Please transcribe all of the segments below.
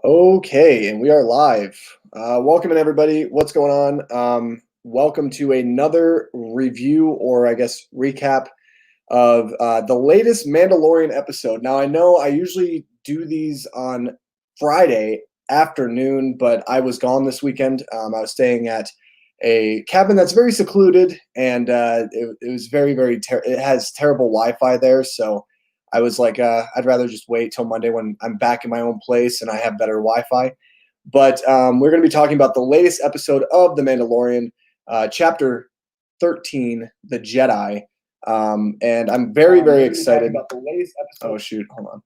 Okay, and we are live. Welcome in, everybody. What's going on? Welcome to another review, or I guess recap, of the latest Mandalorian episode. Now, I know I usually do these on Friday afternoon, but I was gone this weekend. I was staying at a cabin that's very secluded, and it was it has terrible Wi-Fi there, so I was like, I'd rather just wait till Monday when I'm back in my own place and I have better Wi-Fi. But we're going to be talking about the latest episode of The Mandalorian, Chapter 13, The JEDI. And I'm very excited about the latest episode. Oh shoot, hold on.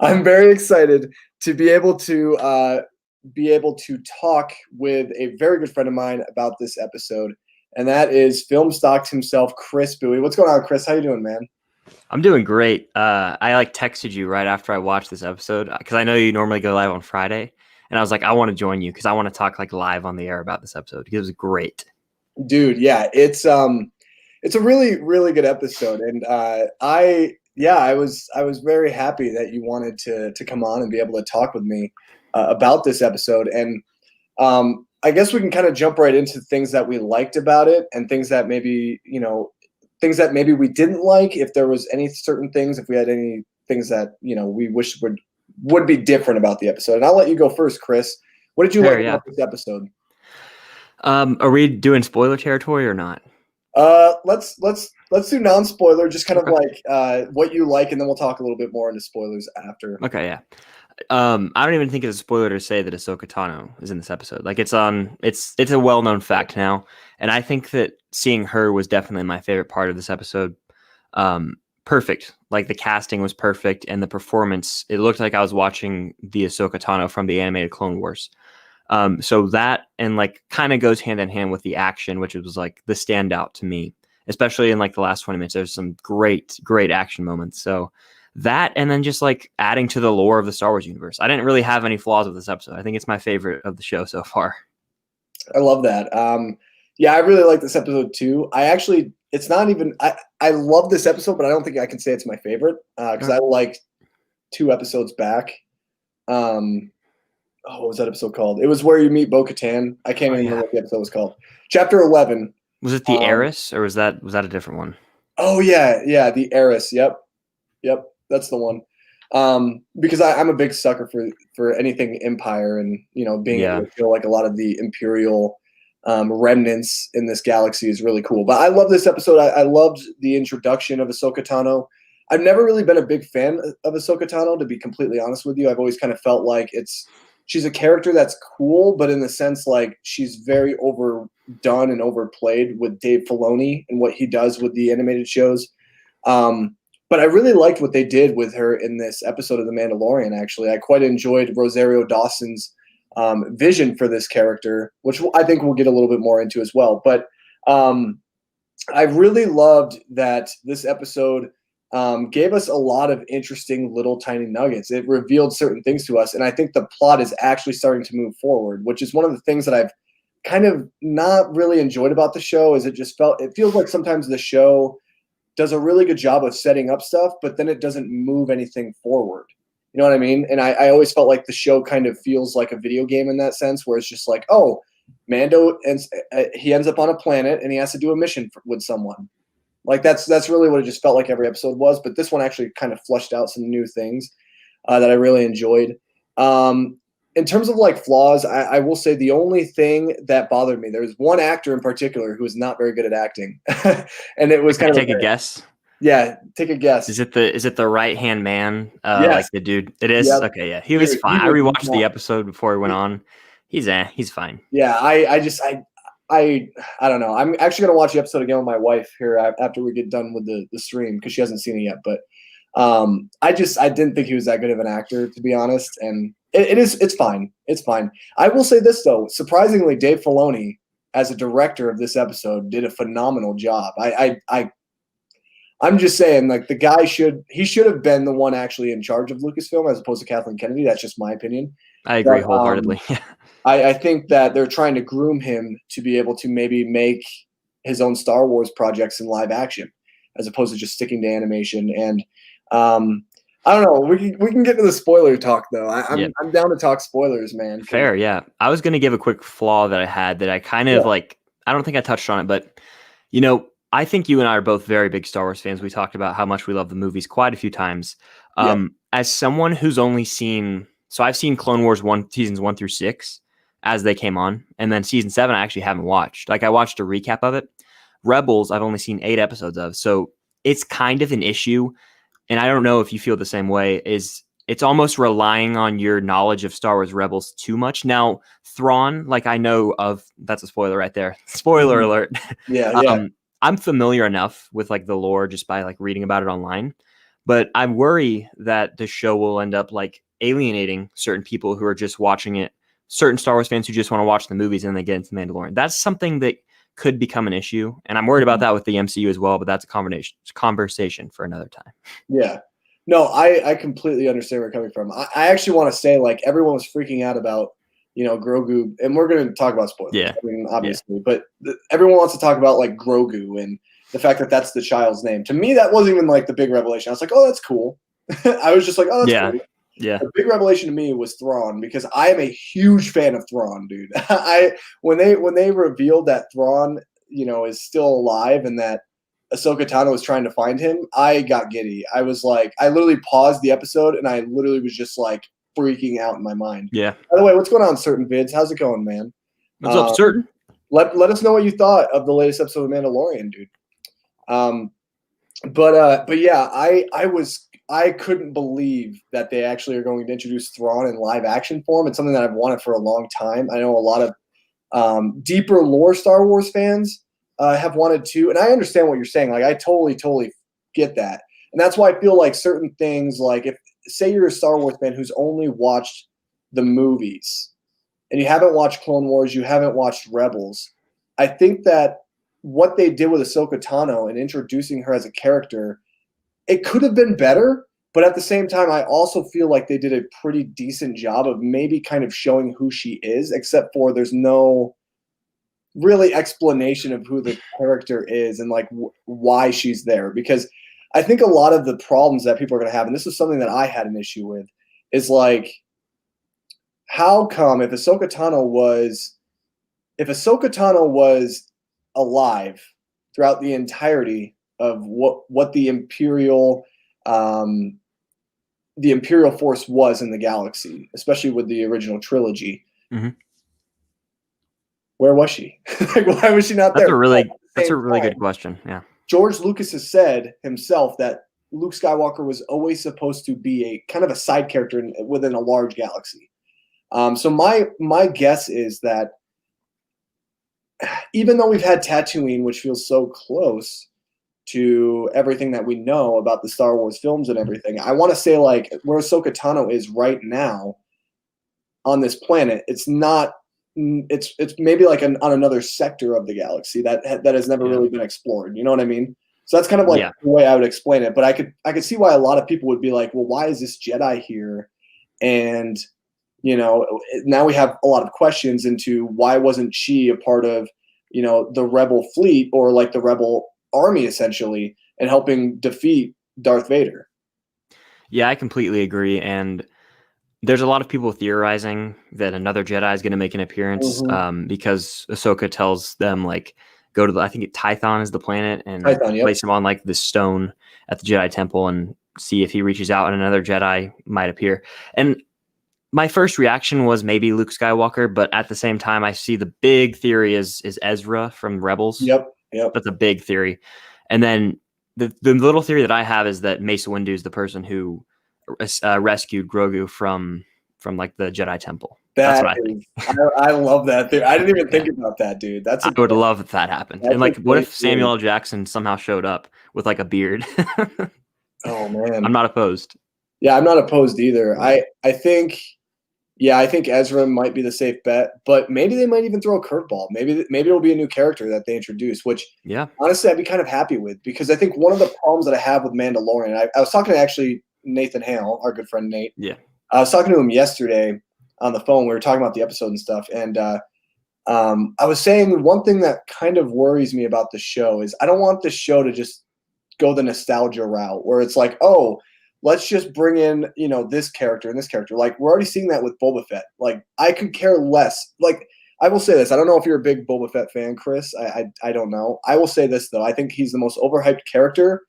I'm very excited to be able to talk with a very good friend of mine about this episode, and that is Film Stocks himself, Chris Bowie. What's going on, Chris? How you doing, man? I'm doing great. I texted you right after I watched this episode because I know you normally go live on Friday, and I was like, I want to join you because I want to talk like live on the air about this episode because it was great. Dude, yeah, it's a really good episode, and I was very happy that you wanted to come on and be able to talk with me about this episode, and I guess we can kind of jump right into things that we liked about it and things that maybe things that maybe we didn't like. If there was any certain things, if we had any things that we wish would be different about the episode, and I'll let you go first, Chris. What did you like about this episode? Are we doing spoiler territory or not? Let's do non-spoiler, just kind of like what you like, and then we'll talk a little bit more into spoilers after. Okay, yeah. I don't even think it's a spoiler to say that Ahsoka Tano is in this episode. Like it's a well-known fact now, and I think that seeing her was definitely my favorite part of this episode. Perfect. Like the casting was perfect, and the performance, it looked like I was watching the Ahsoka Tano from the animated Clone Wars. So that and like kind of goes hand in hand with the action, which was like the standout to me, especially in like the last 20 minutes. There's some great action moments. So that, and then just like adding to the lore of the Star Wars universe. I didn't really have any flaws with this episode. I think it's my favorite of the show so far. I love that. Yeah, I really like this episode too. It's not even, I love this episode, but I don't think I can say it's my favorite because I liked 2 episodes back. What was that episode called? It was where you meet Bo-Katan. I can't even remember what the episode was called. Chapter 11. Was it the Heiress, or was that a different one? Oh yeah, the Heiress. Yep, that's the one. Because I'm a big sucker for anything Empire, and being able to feel like a lot of the Imperial remnants in this galaxy is really cool. But I love this episode. I loved the introduction of Ahsoka Tano. I've never really been a big fan of Ahsoka Tano, to be completely honest with you. I've always kind of felt like she's a character that's cool, but in the sense like she's very overdone and overplayed with Dave Filoni and what he does with the animated shows. But I really liked what they did with her in this episode of The Mandalorian, actually. I quite enjoyed Rosario Dawson's vision for this character, which I think we'll get a little bit more into as well. But I really loved that this episode gave us a lot of interesting little tiny nuggets. It revealed certain things to us, and I think the plot is actually starting to move forward, which is one of the things that I've kind of not really enjoyed about the show. Is it feels like sometimes the show does a really good job of setting up stuff, but then it doesn't move anything forward. You know what I mean? And I always felt like the show kind of feels like a video game in that sense, where it's just like, oh, Mando, and he ends up on a planet and he has to do a mission with someone. Like that's really what it just felt like every episode was. But this one actually kind of flushed out some new things that I really enjoyed. In terms of like flaws, I will say the only thing that bothered me, there's one actor in particular who is not very good at acting, and it was kind of take a guess. Yeah, take a guess. Is it the right hand man? Yes. Like the dude. It is. Yep. Okay, yeah, he was fine. I rewatched the episode before he went on. He's fine. Yeah, I don't know. I'm actually gonna watch the episode again with my wife here after we get done with the stream because she hasn't seen it yet. But I didn't think he was that good of an actor, to be honest. And it's fine. It's fine. I will say this though, surprisingly, Dave Filoni as a director of this episode did a phenomenal job. I'm just saying, like, the guy should have been the one actually in charge of Lucasfilm as opposed to Kathleen Kennedy. That's just my opinion. I agree wholeheartedly. I think that they're trying to groom him to be able to maybe make his own Star Wars projects in live action as opposed to just sticking to animation. And I don't know. We can get to the spoiler talk though. Yeah. I'm down to talk spoilers, man. Fair, yeah. I was gonna give a quick flaw that I had that I kind of Yeah, like. I don't think I touched on it, but I think you and I are both very big Star Wars fans. We talked about how much we love the movies quite a few times. yeah, As someone who's only seen, so I've seen Clone Wars seasons 1 through 6 as they came on, and then season 7 I actually haven't watched. Like I watched a recap of it. Rebels I've only seen 8 episodes of, so it's kind of an issue. And I don't know if you feel the same way. It's almost relying on your knowledge of Star Wars Rebels too much. Now, Thrawn, like I know of, that's a spoiler right there. Spoiler mhm, alert. yeah, yeah. I'm familiar enough with like the lore just by like reading about it online, but I worry that the show will end up like alienating certain people who are just watching it, certain Star Wars fans who just want to watch the movies and they get into Mandalorian. That's something that could become an issue, and I'm worried about that with the MCU as well. But that's a conversation for another time. Yeah. No, I completely understand where you're coming from. I actually want to say, like, everyone was freaking out about, Grogu, and we're going to talk about spoilers. Yeah. I mean, Yeah. obviously, but everyone wants to talk about, like, Grogu and the fact that that's the child's name. To me, that wasn't even, like, the big revelation. I was like, oh, that's cool. I was just like, oh, that's Yeah. cool. Yeah. The big revelation to me was Thrawn, because I am a huge fan of Thrawn, dude. When they revealed that Thrawn, is still alive and that Ahsoka Tano was trying to find him, I got giddy. I was like, I literally paused the episode and I literally was just like freaking out in my mind. Yeah. By the way, what's going on, Certain Vids? How's it going, man? What's up, Certain? Let us know what you thought of the latest episode of Mandalorian, dude. But yeah, I couldn't believe that they actually are going to introduce Thrawn in live action form. It's something that I've wanted for a long time. I know a lot of deeper lore Star Wars fans have wanted to, and I understand what you're saying. Like, I totally get that, and that's why I feel like certain things, like if say you're a Star Wars fan who's only watched the movies and you haven't watched Clone Wars, you haven't watched Rebels, I think that what they did with Ahsoka Tano and introducing her as a character, it could have been better. But at the same time, I also feel like they did a pretty decent job of maybe kind of showing who she is, except for there's no really explanation of who the character is and like why she's there. Because I think a lot of the problems that people are going to have, and this is something that I had an issue with, is like, how come if Ahsoka Tano was alive throughout the entirety of what the Imperial Force was in the galaxy, especially with the original trilogy. Mm-hmm. Where was she? Like, why was she not there? That's a really good question. Yeah. George Lucas has said himself that Luke Skywalker was always supposed to be a kind of a side character within a large galaxy. So my guess is that even though we've had Tatooine, which feels so close to everything that we know about the Star Wars films and everything, I want to say, like, where Ahsoka Tano is right now on this planet, it's not. It's maybe like on another sector of the galaxy that has never really been explored. You know what I mean? So that's kind of like the way I would explain it. But I could see why a lot of people would be like, well, why is this Jedi here? And now we have a lot of questions into why wasn't she a part of the Rebel fleet or like the Rebel army essentially and helping defeat Darth Vader. Yeah, I completely agree. And there's a lot of people theorizing that another Jedi is going to make an appearance because Ahsoka tells them, like, go to I think Tython is the planet, and place him on like the stone at the Jedi Temple and see if he reaches out and another Jedi might appear. And my first reaction was maybe Luke Skywalker, but at the same time, I see the big theory is Ezra from Rebels. Yep. That's a big theory. And then the little theory that I have is that Mace Windu is the person who rescued Grogu from like the Jedi Temple. That's what I think. I love that theory. I didn't even think about that, dude. I would love if that happened. And like, what if Samuel L. Jackson somehow showed up with like a beard? Oh man, I'm not opposed. Yeah, I'm not opposed either. I think Ezra might be the safe bet, but maybe they might even throw a curveball. Maybe it'll be a new character that they introduce, which honestly I'd be kind of happy with, because I think one of the problems that I have with Mandalorian, I was talking to actually Nathan Hale, our good friend Nate. Yeah. I was talking to him yesterday on the phone. We were talking about the episode and stuff, and I was saying one thing that kind of worries me about the show is I don't want the show to just go the nostalgia route where it's like, oh, let's just bring in, this character and this character. Like, we're already seeing that with Boba Fett. Like, I could care less. Like, I will say this. I don't know if you're a big Boba Fett fan, Chris. I don't know. I will say this, though. I think he's the most overhyped character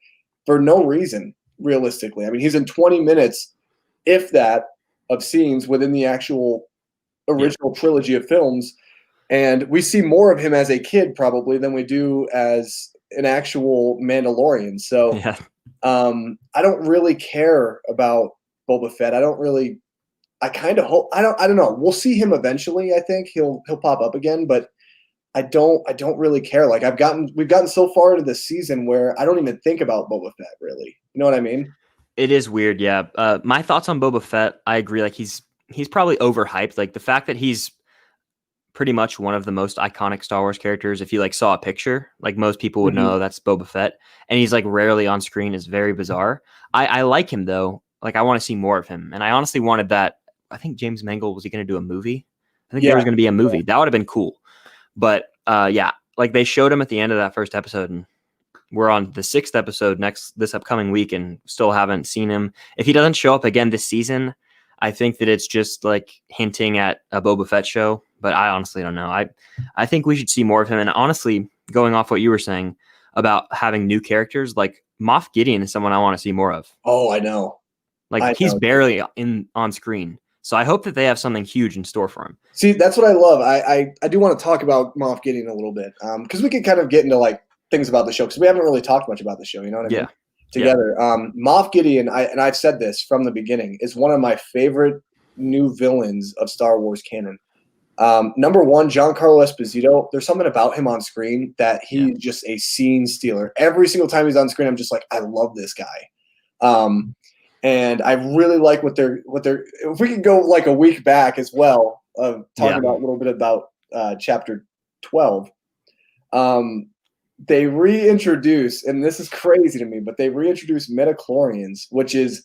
for no reason, realistically. I mean, he's in 20 minutes, if that, of scenes within the actual original trilogy of films. And we see more of him as a kid, probably, than we do as an actual Mandalorian. So Yeah. I don't really care about Boba Fett. I kind of hope, I don't know. We'll see him eventually. I think he'll pop up again, but I don't really care. Like, we've gotten so far into this season where I don't even think about Boba Fett, really. You know what I mean? It is weird. Yeah. My thoughts on Boba Fett, I agree. Like, he's probably overhyped. Like, the fact that he's pretty much one of the most iconic Star Wars characters. If you like saw a picture, like, most people would know that's Boba Fett, and he's like rarely on screen, is very bizarre. I like him though. Like, I want to see more of him, and I honestly wanted that. I think James Mangold, was he going to do a movie? I think there was going to be a movie. That would have been cool. But yeah, like, they showed him at the end of that first episode, and we're on the 6th episode this upcoming week, and still haven't seen him. If he doesn't show up again this season, I think that it's just like hinting at a Boba Fett show. But I honestly don't know. I think we should see more of him. And honestly, going off what you were saying about having new characters, like Moff Gideon is someone I want to see more of. Oh, I know. Like, he's barely on screen. So I hope that they have something huge in store for him. See, that's what I love. I do want to talk about Moff Gideon a little bit, because we can kind of get into like things about the show, because we haven't really talked much about the show. You know what I mean? Together. Moff Gideon, and I've said this from the beginning, is one of my favorite new villains of Star Wars canon. Number one, Giancarlo Esposito. There's something about him on screen that he's just a scene stealer. Every single time he's on screen, I'm just like, I love this guy. And I really like what they're. If we could go like a week back as well, talking about a little bit about chapter 12. They reintroduce, and this is crazy to me, but they reintroduce midichlorians, which is,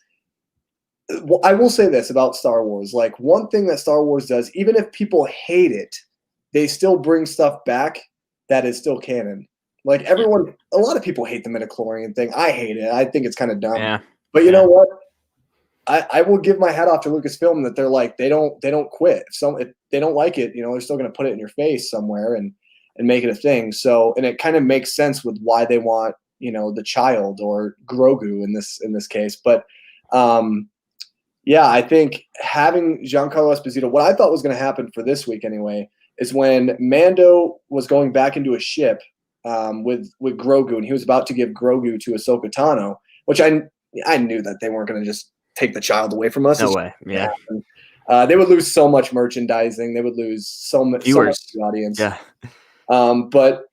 I will say this about Star Wars. Like, one thing that Star Wars does, even if people hate it, they still bring stuff back that is still canon. Like, a lot of people hate the midichlorian thing. I hate it. I think it's kind of dumb. Yeah. But you know what? I will give my hat off to Lucasfilm that they're like, they don't quit. If they don't like it, they're still going to put it in your face somewhere and make it a thing. So, and it kind of makes sense with why they want, the child, or Grogu in this case. But yeah, I think having Giancarlo Esposito, what I thought was going to happen for this week anyway, is when Mando was going back into a ship with Grogu, and he was about to give Grogu to Ahsoka Tano, which I knew that they weren't going to just take the child away from us. No way. Yeah. They would lose so much merchandising. They would lose so much audience. Yeah. But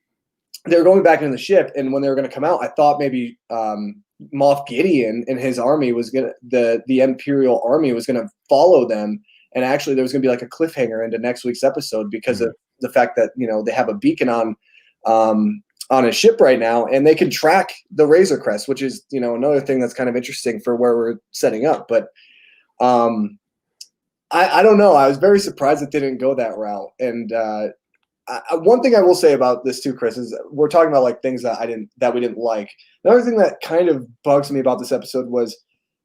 they were going back into the ship, and when they were going to come out, I thought maybe Moff Gideon and his army was gonna the Imperial army was gonna follow them, and actually there was gonna be like a cliffhanger into next week's episode because of the fact that they have a beacon on a ship right now, and they can track the Razor Crest, which is another thing that's kind of interesting for where we're setting up. But I don't know. I was very surprised that they didn't go that route. And one thing I will say about this too, Chris, is we're talking about like things that we didn't like. Another thing that kind of bugs me about this episode was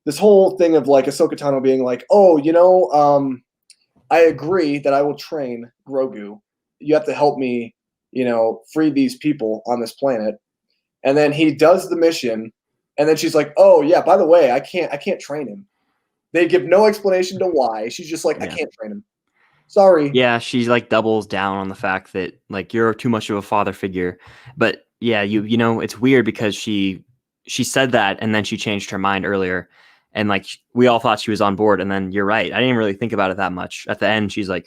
this whole thing of like Ahsoka Tano being like, oh, I agree that I will train Grogu. You have to help me, free these people on this planet. And then he does the mission, and then she's like, oh yeah, by the way, I can't train him. They give no explanation to why. She's just like, I can't train him. Sorry. Yeah, she like doubles down on the fact that like you're too much of a father figure. But yeah, it's weird because she said that, and then she changed her mind earlier, and like we all thought she was on board, and then you're right. I didn't really think about it that much. At the end, she's like,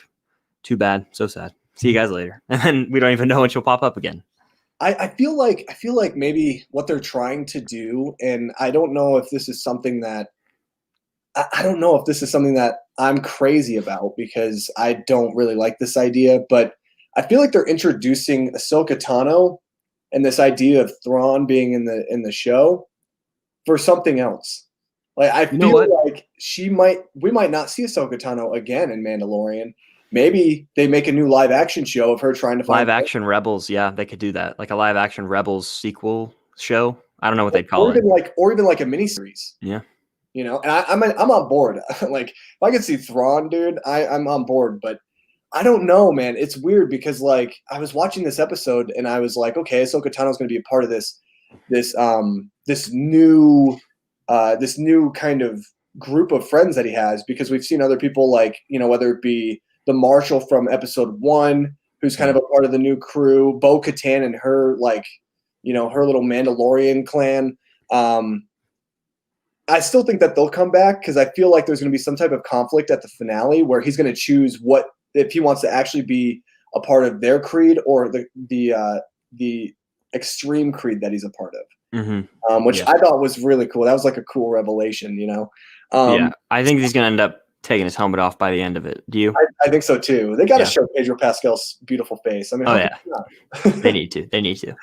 too bad, so sad. See you guys later. And then we don't even know when she'll pop up again. I feel like maybe what they're trying to do, and I don't know if this is something that I'm crazy about, because I don't really like this idea, but I feel like they're introducing Ahsoka Tano and this idea of Thrawn being in the show for something else. Like, I feel like we might not see Ahsoka Tano again in Mandalorian. Maybe they make a new live action show of her trying to find live action Rebels. Yeah, they could do that. Like a live action Rebels sequel show. I don't know what they'd call it. Or even like a miniseries. Yeah. you know. And I'm on board. Like, if I could see Thrawn, dude, I'm on board. But I don't know, man. It's weird because like I was watching this episode and I was like, okay, Ahsoka Tano's going to be a part of this new kind of group of friends that he has, because we've seen other people like, you know, whether it be the Marshal from episode 1, who's kind of a part of the new crew, Bo-Katan and her, like, you know, her little Mandalorian clan. I still think that they'll come back because I feel like there's going to be some type of conflict at the finale where he's going to choose if he wants to actually be a part of their creed or the extreme creed that he's a part of, which I thought was really cool. That was like a cool revelation, you know? Yeah, I think he's going to end up taking his helmet off by the end of it. Do you? I think so too. They got to show Pedro Pascal's beautiful face. I mean, they need to. They need to.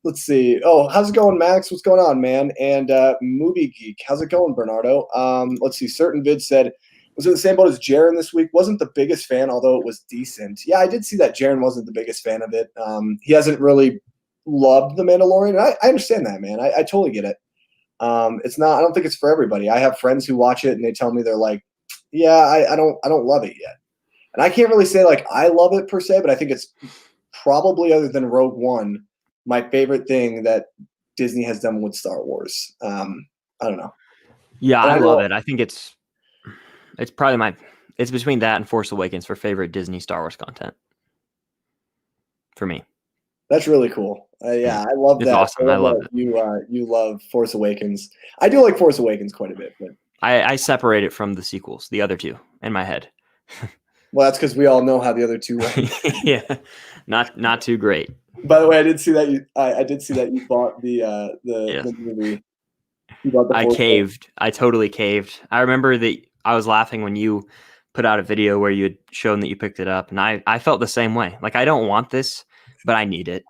Let's see. Oh, how's it going, Max? What's going on, man? And Movie Geek, how's it going, Bernardo? Let's see. Certain Vid said, was in the same boat as Jaren this week. Wasn't the biggest fan, although it was decent. Yeah, I did see that Jaren wasn't the biggest fan of it. He hasn't really loved The Mandalorian. I understand that, man. I totally get it. It's not. I don't think it's for everybody. I have friends who watch it and they tell me they're like, yeah, I don't love it yet. And I can't really say like I love it per se, but I think it's probably, other than Rogue One, my favorite thing that Disney has done with Star Wars. I don't know. Yeah, I love it. I think it's probably it's between that and Force Awakens for favorite Disney Star Wars content for me. That's really cool. Yeah, I love that. It's awesome. I love it. You love Force Awakens. I do like Force Awakens quite a bit, but I separate it from the sequels, the other two, in my head. Well, that's because we all know how the other two went. Yeah, not too great. By the way, I did see that you bought the movie. You bought the I caved. I totally caved. I remember that I was laughing when you put out a video where you had shown that you picked it up, and I felt the same way. Like, I don't want this, but I need it.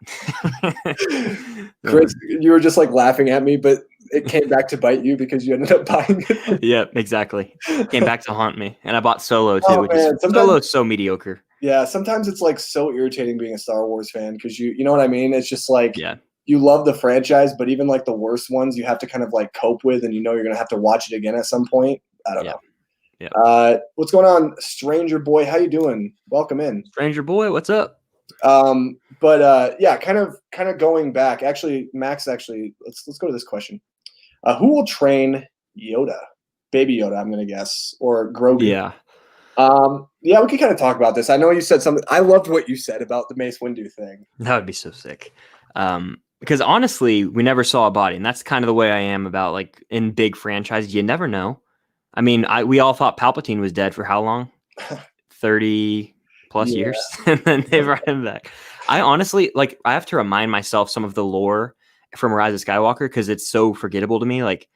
Chris, you were just like laughing at me, but it came back to bite you because you ended up buying it. Yeah, exactly. Came back to haunt me. And I bought Solo too, which is Solo's so mediocre. Yeah, sometimes it's like so irritating being a Star Wars fan because you know what I mean? It's just like you love the franchise, but even like the worst ones you have to kind of like cope with, and you know you're gonna have to watch it again at some point. I don't know. Yeah. What's going on, Stranger Boy? How you doing? Welcome in. Stranger Boy, what's up? Yeah, kind of going back. Actually, Max, let's go to this question. Who will train Yoda? Baby Yoda, I'm gonna guess, or Grogu. Yeah. Yeah, we could kind of talk about this. I know you said something. I loved what you said about the Mace Windu thing. That would be so sick. Because honestly, we never saw a body, and that's kind of the way I am about like in big franchises. You never know. I mean, we all thought Palpatine was dead for how long? 30 plus years, and then they brought him back. I honestly I have to remind myself some of the lore from Rise of Skywalker because it's so forgettable to me. Like,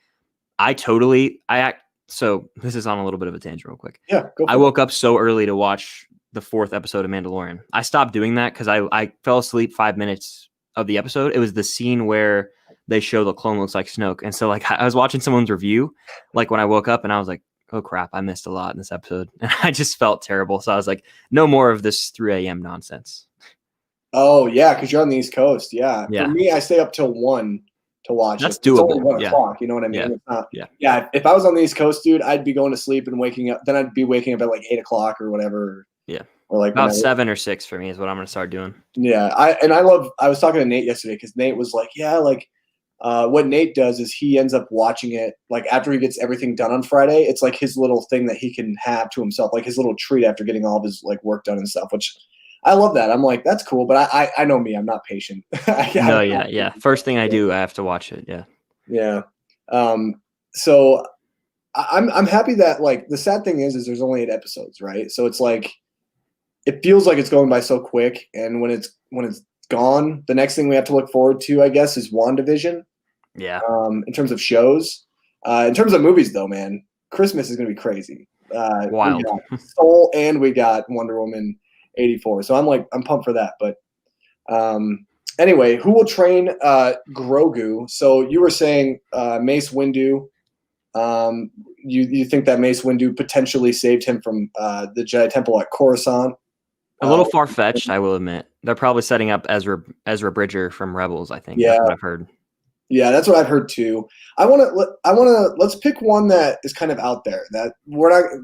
so this is on a little bit of a tangent real quick. Yeah, go for I woke up so early to watch the 4th episode of Mandalorian. I stopped doing that because I fell asleep 5 minutes of the episode. It was the scene where they show the clone looks like Snoke. And so like I was watching someone's review, like when I woke up, and I was like, oh crap, I missed a lot in this episode. And I just felt terrible. So I was like, no more of this 3 a.m. nonsense. Oh yeah, because you're on the East Coast. Yeah. Yeah. For me, I stay up till 1 to watch. That's it. doable. It's only 1 o'clock. You know what I mean? Yeah. It's not, yeah. If I was on the East Coast, dude, I'd be going to sleep and waking up. Then I'd be waking up at like 8 o'clock or whatever. Yeah. Or like about 7 or 6 for me is what I'm going to start doing. Yeah. I was talking to Nate yesterday because Nate was like, yeah, like what Nate does is he ends up watching it like after he gets everything done on Friday. It's like his little thing that he can have to himself, like his little treat after getting all of his like work done and stuff, which I love that. I'm like, that's cool, but I know me, I'm not patient. Yeah. First thing I do, I have to watch it. Yeah. Yeah. So I'm happy that like the sad thing is there's only 8 episodes, right? So it's like it feels like it's going by so quick, and when it's gone, the next thing we have to look forward to, I guess, is WandaVision. Yeah. In terms of shows, in terms of movies, though, man, Christmas is gonna be crazy. Wild. We got Soul and we got Wonder Woman 84. So I'm pumped for that. But anyway, who will train Grogu? So you were saying Mace Windu. You think that Mace Windu potentially saved him from the Jedi Temple at Coruscant? A little far-fetched, I will admit. They're probably setting up Ezra Bridger from Rebels, I think. Yeah. That's what I've heard. Yeah, that's what I've heard too. Let's pick one that is kind of out there that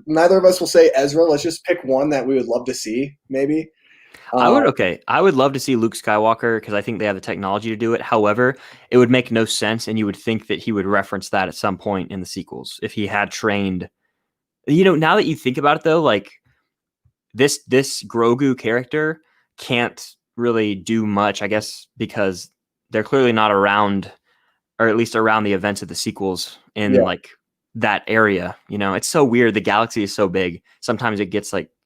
neither of us will say Ezra. Let's just pick one that we would love to see, maybe. I would love to see Luke Skywalker because I think they have the technology to do it. However, it would make no sense, and you would think that he would reference that at some point in the sequels if he had trained. Now that you think about it, though, like this Grogu character can't really do much, I guess, because they're clearly not around, or at least around the events of the sequels in like that area. It's so weird. The galaxy is so big. Sometimes it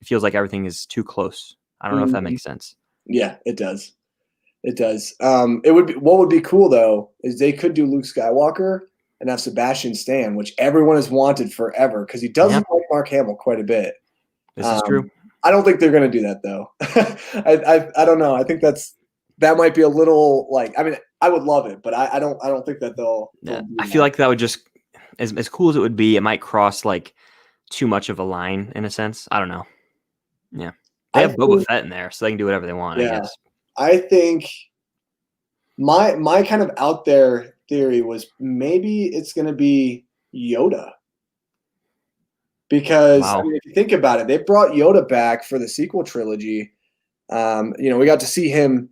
feels like everything is too close. I don't know if that makes sense. Yeah, it does. It does. What would be cool though is they could do Luke Skywalker and have Sebastian Stan, which everyone has wanted forever because he does look like Mark Hamill quite a bit. This is true. I don't think they're going to do that though. I don't know. I think that might be a little like. I mean, I would love it, but I don't think that they'll I feel like that would just as cool as it would be. It might cross like too much of a line in a sense. I don't know. Yeah. They have Boba Fett in there, so they can do whatever they want, I guess. I think my kind of out there theory was maybe it's going to be Yoda. Because I mean, if you think about it, they brought Yoda back for the sequel trilogy. We got to see him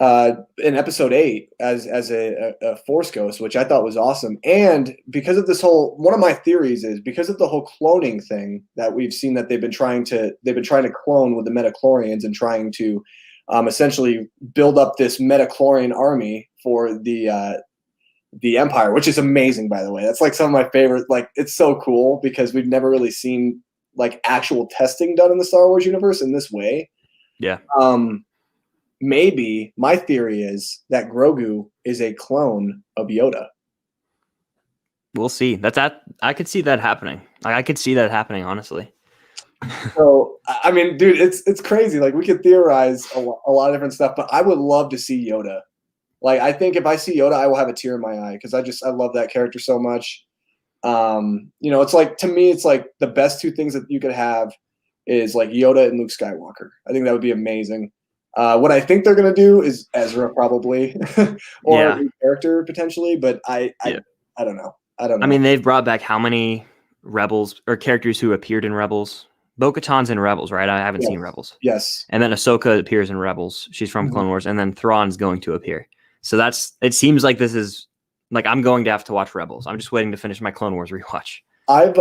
in episode 8 as a Force ghost, which I thought was awesome. And because of this one of my theories is because of the whole cloning thing that we've seen that they've been trying to clone with the Metachlorians and trying to essentially build up this Metachlorian army for the Empire, which is amazing, by the way. That's like some of my favorite. Like, it's so cool because we've never really seen like actual testing done in the Star Wars universe in this way. Yeah. Maybe my theory is that Grogu is a clone of Yoda. We'll see. I could see that happening. I could see that happening, honestly. So, I mean, dude, it's crazy. Like, we could theorize a lot of different stuff, but I would love to see Yoda. Like, I think if I see Yoda, I will have a tear in my eye because I love that character so much. It's like, to me, it's like the best two things that you could have is like Yoda and Luke Skywalker. I think that would be amazing. What I think they're going to do is Ezra probably or a new character potentially, but I don't know. I mean, they've brought back how many Rebels or characters who appeared in Rebels? Bo-Katan's in Rebels, right? I haven't seen Rebels. Yes. And then Ahsoka appears in Rebels. She's from Clone Wars, and then Thrawn's going to appear. So it seems like this is like I'm going to have to watch Rebels. I'm just waiting to finish my Clone Wars rewatch. I've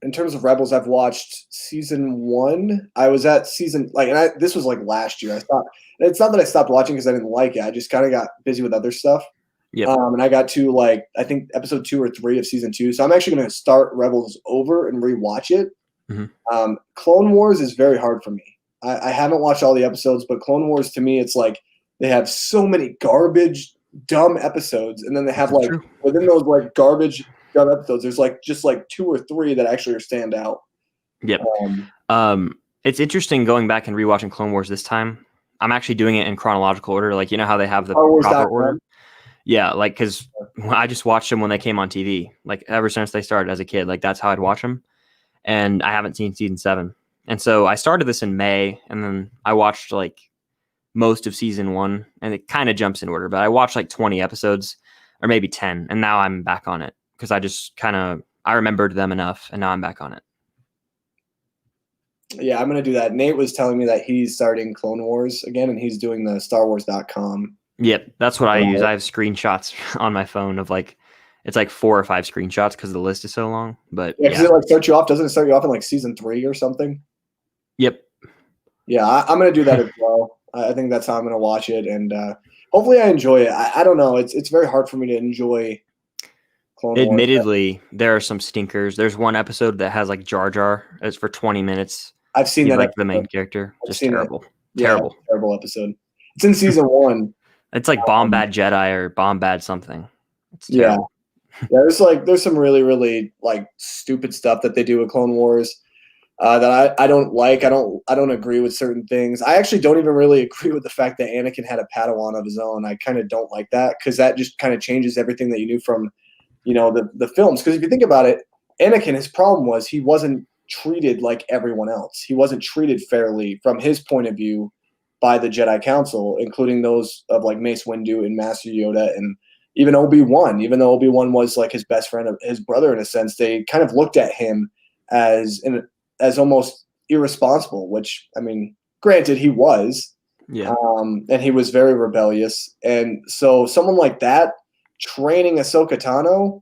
in terms of Rebels, I've watched season 1. I was at season this was like last year. I thought it's not that I stopped watching because I didn't like it. I just kind of got busy with other stuff. Yeah. And I got to I think episode 2 or 3 of season 2. So I'm actually going to start Rebels over and rewatch it. Mm-hmm. Clone Wars is very hard for me. I haven't watched all the episodes, but Clone Wars to me, it's like they have so many garbage, dumb episodes, and then they have within those like garbage, dumb episodes, there's like just like 2 or 3 that actually stand out. Yep. It's interesting going back and rewatching Clone Wars this time. I'm actually doing it in chronological order, like how they have the proper order. Yeah, like because I just watched them when they came on TV. Like ever since they started as a kid, like that's how I'd watch them. And I haven't seen season 7. And so I started this in May, and then I watched like most of season 1, and it kind of jumps in order, but I watched like 20 episodes or maybe 10, and now I'm back on it because I just I remembered them enough, and now I'm back on it. Yeah, I'm going to do that. Nate was telling me that he's starting Clone Wars again, and he's doing the StarWars.com. Yep, that's what I use. I have screenshots on my phone of it's like 4 or 5 screenshots because the list is so long. But because it starts you off. Doesn't it start you off in like season 3 or something? Yep. Yeah, I'm going to do that as well. I think that's how I'm going to watch it, and hopefully I enjoy it. I don't know. It's very hard for me to enjoy Clone Wars. Admittedly, there are some stinkers. There's one episode that has like Jar Jar. It's for 20 minutes. I've seen that. Like the main character. Just terrible. Terrible. Yeah, terrible episode. It's in season 1. It's like Bomb Bad Jedi or Bomb Bad something. It's terrible. Yeah, there's some really, really like stupid stuff that they do with Clone Wars that I don't like. I don't agree with certain things. I actually don't even really agree with the fact that Anakin had a Padawan of his own. I kind of don't like that because that just kind of changes everything that you knew from, the films. Because if you think about it, Anakin, his problem was he wasn't treated like everyone else. He wasn't treated fairly from his point of view by the Jedi Council, including those of like Mace Windu and Master Yoda and even Obi-Wan, even though Obi-Wan was like his best friend, his brother in a sense, they kind of looked at him as almost irresponsible, which, I mean, granted, he was. Yeah. And he was very rebellious. And so someone like that training Ahsoka Tano,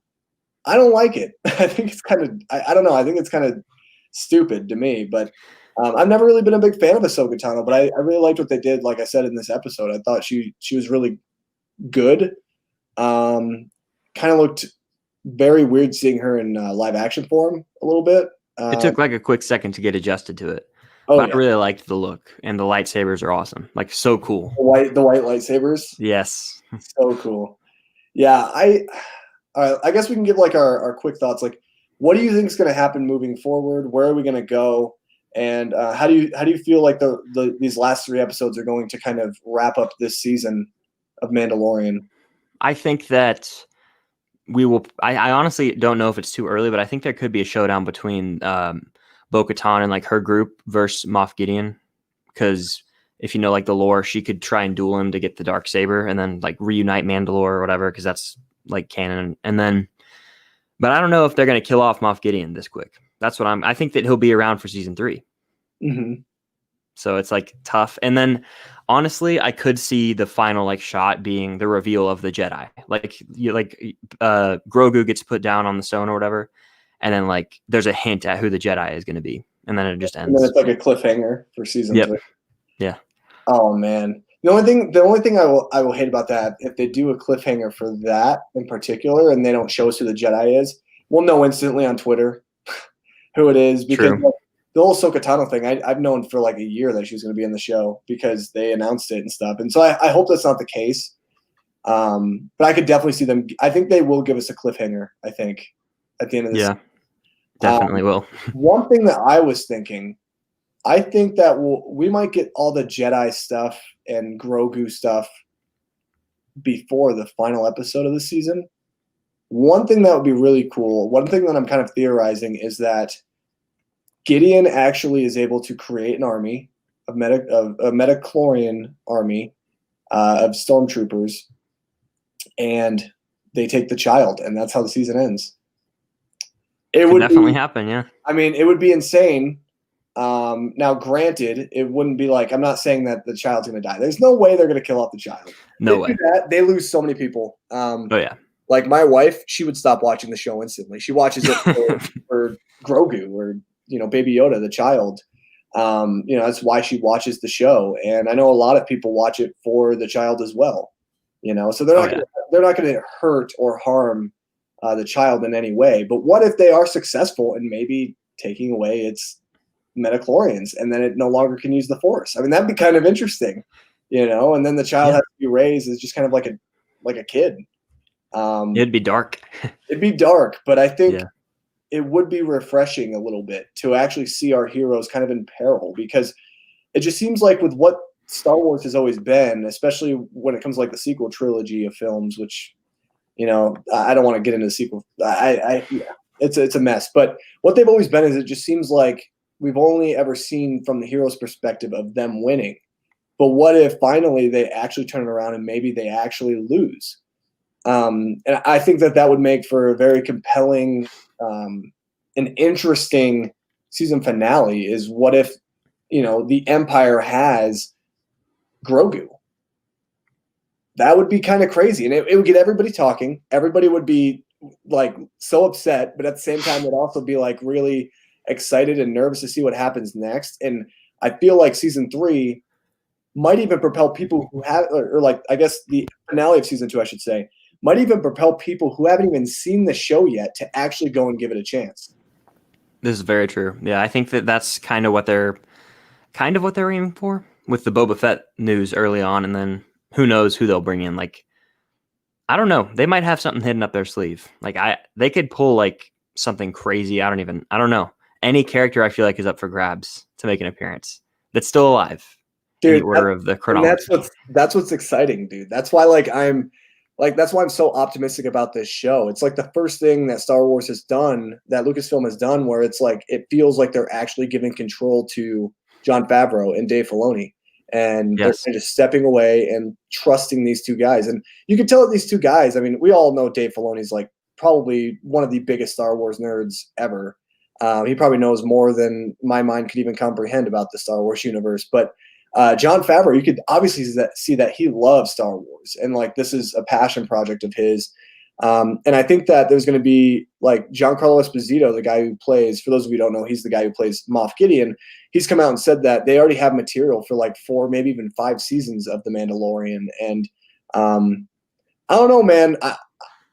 I don't like it. I think it's kind of, I don't know. I think it's kind of stupid to me, but I've never really been a big fan of Ahsoka Tano, but I really liked what they did. Like I said, in this episode, I thought she was really good. Kind of looked very weird seeing her in live action form a little bit. It took like a quick second to get adjusted to it. Oh, but I really liked the look, and the lightsabers are awesome. Like, so cool. The white lightsabers. Yes. So cool. Yeah, I guess we can give like our quick thoughts. Like, what do you think is going to happen moving forward? Where are we going to go? And how do you feel like these last 3 episodes are going to kind of wrap up this season of Mandalorian? I think that we will. I honestly don't know if it's too early, but I think there could be a showdown between Bo-Katan and like her group versus Moff Gideon, because if you know like the lore, she could try and duel him to get the Darksaber and then like reunite Mandalore or whatever, because that's like canon. And then, but I don't know if they're going to kill off Moff Gideon this quick. That's what I think that he'll be around for season 3. Mm-hmm. So it's like tough. And then honestly, I could see the final like shot being the reveal of the Jedi. Like Grogu gets put down on the stone or whatever, and then like there's a hint at who the Jedi is going to be, and then it just ends. And then it's like a cliffhanger for season 3. Yeah. Oh man. The only thing I will hate about that, if they do a cliffhanger for that in particular and they don't show us who the Jedi is, we'll know instantly on Twitter who it is, because like, the whole Ahsoka Tano thing, I've known for like a year that she was going to be in the show because they announced it and stuff. And so I hope that's not the case. But I could definitely see them. I think they will give us a cliffhanger, I think, at the end of this. Yeah, definitely will. One thing that I was thinking, I think that we might get all the Jedi stuff and Grogu stuff before the final episode of the season. One thing that would be really cool, one thing that I'm kind of theorizing, is that Gideon actually is able to create an army of a metachlorian army of stormtroopers, and they take the child, and that's how the season ends. It would definitely happen, yeah. I mean, it would be insane. Now, granted, it wouldn't be like, I'm not saying that the child's going to die. There's no way they're going to kill off the child. No way. They lose so many people. Oh yeah. Like my wife, she would stop watching the show instantly. She watches it for Grogu or Baby Yoda, the child. That's why she watches the show. And I know a lot of people watch it for the child as well. So they're not going to hurt or harm the child in any way. But what if they are successful in maybe taking away its metachlorians, and then it no longer can use the Force? I mean, that'd be kind of interesting, and then the child has to be raised as just kind of like a kid. It'd be dark. It'd be dark, but I think it would be refreshing a little bit to actually see our heroes kind of in peril, because it just seems like with what Star Wars has always been, especially when it comes to like the sequel trilogy of films, which, I don't want to get into the sequel. It's a mess. But what they've always been is, it just seems like we've only ever seen from the hero's perspective of them winning. But what if finally they actually turn it around and maybe they actually lose? And I think that would make for a very compelling, an interesting season finale. Is what if, the Empire has Grogu? That would be kind of crazy, and it would get everybody talking. Everybody would be like so upset, but at the same time, they'd also be like really excited and nervous to see what happens next. And I feel like season 3 might even propel people who have, or like, I guess the finale of season 2, I should say, might even propel people who haven't even seen the show yet to actually go and give it a chance. This is very true. Yeah, I think that's kind of what they're aiming for with the Boba Fett news early on, and then who knows who they'll bring in. Like, I don't know. They might have something hidden up their sleeve. Like they could pull like something crazy. I don't know. Any character I feel like is up for grabs to make an appearance that's still alive. Dude, in the order of the chronology. That's what's exciting, dude. That's why I'm so optimistic about this show. It's like the first thing that Star Wars has done, that Lucasfilm has done, where it's like it feels like they're actually giving control to Jon Favreau and Dave Filoni. and they're Yes. kind of just stepping away and trusting these two guys. And you can tell that these two guys, I mean, we all know Dave Filoni's like probably one of the biggest Star Wars nerds ever. He probably knows more than my mind could even comprehend about the Star Wars universe. But Jon Favreau, you could obviously see that he loves Star Wars, and like this is a passion project of his. And I think that there's going to be like Giancarlo Esposito, the guy who plays, for those of you who don't know, he's the guy who plays Moff Gideon. He's come out and said that they already have material for like 4, maybe even 5 seasons of The Mandalorian. And I don't know, man.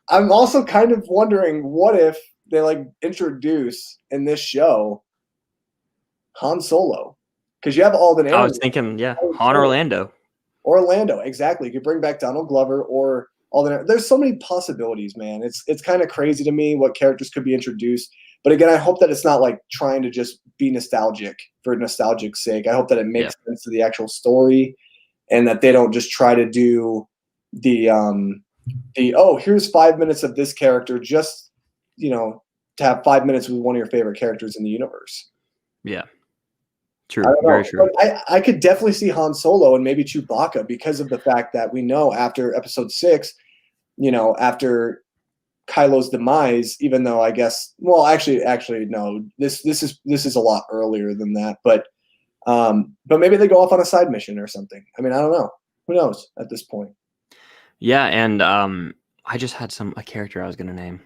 I'm also kind of wondering what if they like introduce in this show Han Solo, because you have Alden I was Ehrenreich. thinking, yeah, Han Orlando. Orlando, exactly. You could bring back Donald Glover or Alden. There's so many possibilities, man. It's kind of crazy to me what characters could be introduced. But again, I hope that it's not like trying to just be nostalgic for nostalgic's sake. I hope that it makes sense to the actual story, and that they don't just try to do the here's 5 minutes of this character just, to have 5 minutes with one of your favorite characters in the universe. Yeah. True. Very true. I could definitely see Han Solo and maybe Chewbacca because of the fact that we know after episode 6, after Kylo's demise, even though I guess, well, actually no, this is a lot earlier than that, but maybe they go off on a side mission or something. I mean, I don't know. Who knows at this point? Yeah, and I just had a character I was going to name.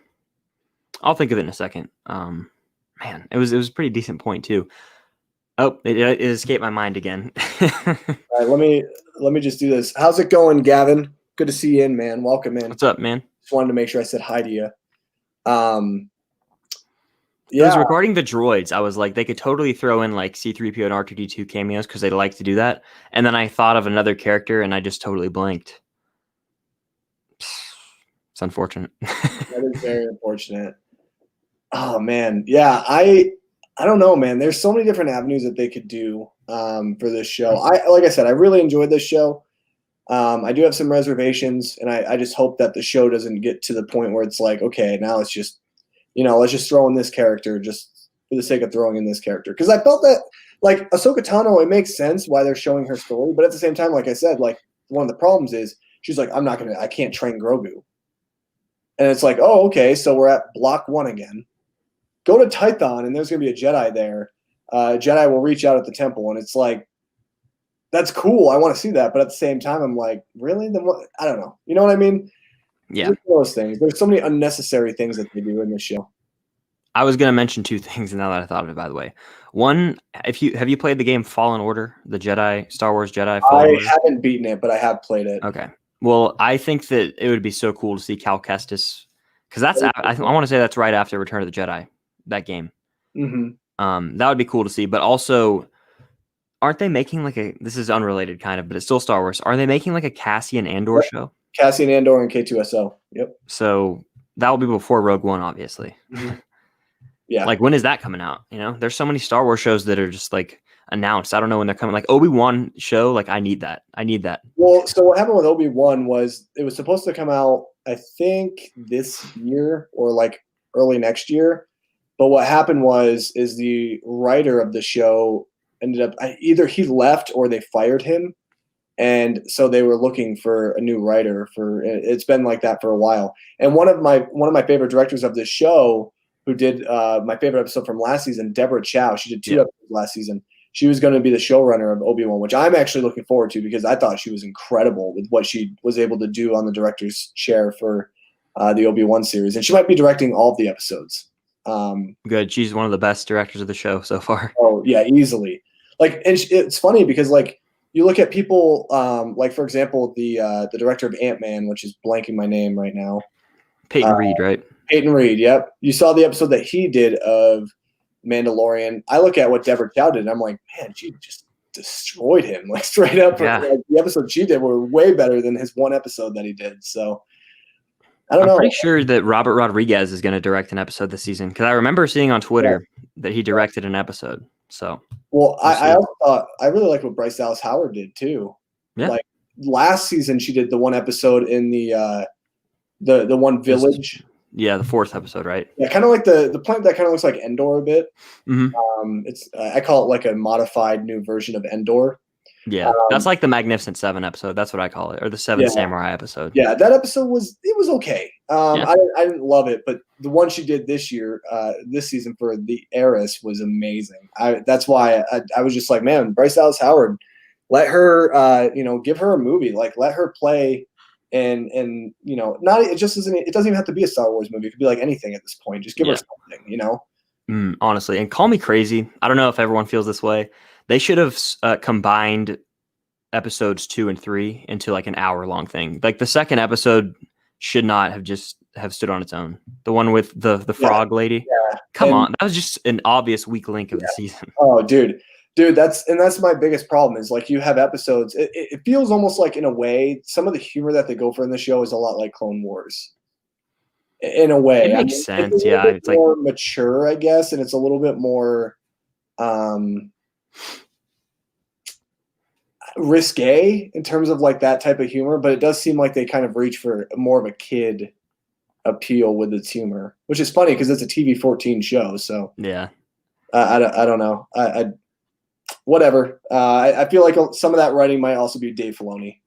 I'll think of it in a second. Man, it was a pretty decent point too. Oh, it escaped my mind again. All right, let me just do this. How's it going, Gavin? Good to see you in, man. Welcome in. What's up, man? Just wanted to make sure I said hi to you. It was regarding the droids. I was like, they could totally throw in like C-3PO and R2-D2 cameos because they like to do that. And then I thought of another character and I just totally blanked. It's unfortunate. That is very unfortunate. Oh man, yeah. I don't know, man. There's so many different avenues that they could do for this show. Like I said, I really enjoyed this show. I do have some reservations, and I just hope that the show doesn't get to the point where it's like, okay, now let's just throw in this character just for the sake of throwing in this character. Because I felt that, like, Ahsoka Tano, it makes sense why they're showing her story, but at the same time, like I said, like, one of the problems is she's like, I can't train Grogu. And it's like, oh, okay, so we're at block 1 again. Go to Tython, and there's going to be a Jedi there. Jedi will reach out at the temple, and it's like, that's cool. I want to see that. But at the same time, I'm like, really? Then what? I don't know. You know what I mean? Yeah. Those things. There's so many unnecessary things that they do in this show. I was going to mention 2 things now that I thought of it, by the way. One, have you played the game Fallen Order, the Star Wars Jedi Fallen Order? I haven't beaten it, but I have played it. Okay. Well, I think that it would be so cool to see Cal Kestis, because I want to say that's right after Return of the Jedi, that game. Mm-hmm. That would be cool to see. But also, aren't they making like this is unrelated kind of, but it's still Star Wars. Are they making like a Cassian Andor show? Cassian Andor and K2SO. Yep. So that will be before Rogue One, obviously. Mm-hmm. Yeah. Like, when is that coming out? There's so many Star Wars shows that are just like announced. I don't know when they're coming. Like Obi-Wan show, like I need that. Well, so what happened with Obi-Wan was it was supposed to come out, I think, this year or like early next year. But what happened is the writer of the show ended up either he left or they fired him. And so they were looking for a new writer it's been like that for a while. And one of my favorite directors of this show, who did my favorite episode from last season, Deborah Chow, she did 2 episodes last season. She was going to be the showrunner of Obi-Wan, which I'm actually looking forward to because I thought she was incredible with what she was able to do on the director's chair for the Obi-Wan series. And she might be directing all of the episodes. Good. She's one of the best directors of the show so far. Oh, yeah, easily. Like, and it's funny because, like, you look at people, like, for example, the director of Ant-Man, which is blanking my name right now. Peyton Reed, right? Peyton Reed, yep. You saw the episode that he did of Mandalorian. I look at what Deborah Chow did, and I'm like, man, she just destroyed him, like, straight up. Yeah. Like, the episodes she did were way better than his one episode that he did. So, I don't know. I'm pretty sure that Robert Rodriguez is going to direct an episode this season because I remember seeing on Twitter that he directed an episode. So, well, I also thought I really liked what Bryce Dallas Howard did too. Yeah. Like last season, she did the one episode in the one village. Yeah, the 4th episode, right? Yeah, kind of like the planet that kind of looks like Endor a bit. Mm-hmm. It's I call it like a modified new version of Endor. Yeah, that's like the Magnificent Seven episode. That's what I call it, or the Seven Yeah. Samurai episode. Yeah, that episode was okay. Yeah. I didn't love it, but the one she did this year, this season for the Heiress was amazing. That's why I was just like, man, Bryce Dallas Howard, let her, give her a movie, like let her play, and not it just isn't. It doesn't even have to be a Star Wars movie. It could be like anything at this point. Just give her something, Honestly, and Call Me Crazy. I don't know if everyone feels this way. They should have combined episodes 2 and 3 into like an hour-long thing. Like the second episode should not have stood on its own. The one with the frog lady. Yeah. Come on, that was just an obvious weak link of the season. Oh, dude, that's my biggest problem is like you have episodes. It feels almost like in a way some of the humor that they go for in the show is a lot like Clone Wars. In a way, It makes sense. it's Yeah, it's more mature, I guess, and it's a little bit more risque in terms of like that type of humor, but it does seem like they kind of reach for more of a kid appeal with its humor, which is funny because it's a TV-14 show. So yeah, I don't know. Whatever. I feel like some of that writing might also be Dave Filoni.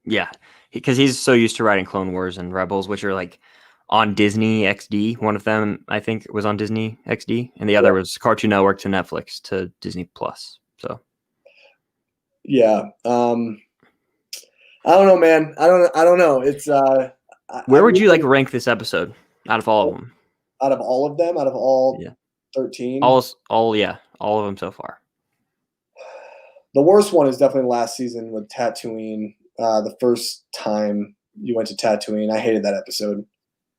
Yeah, because he's so used to writing Clone Wars and Rebels, which are like on Disney XD. One of them, I think, was on Disney XD, and the other was Cartoon Network to Netflix to Disney Plus. So. Yeah. I don't know, man. I don't know. It's where would you like rank this episode out of all of them? Out of all of them, out of all 13? All of them so far. The worst one is definitely last season with Tatooine. The first time you went to Tatooine, I hated that episode.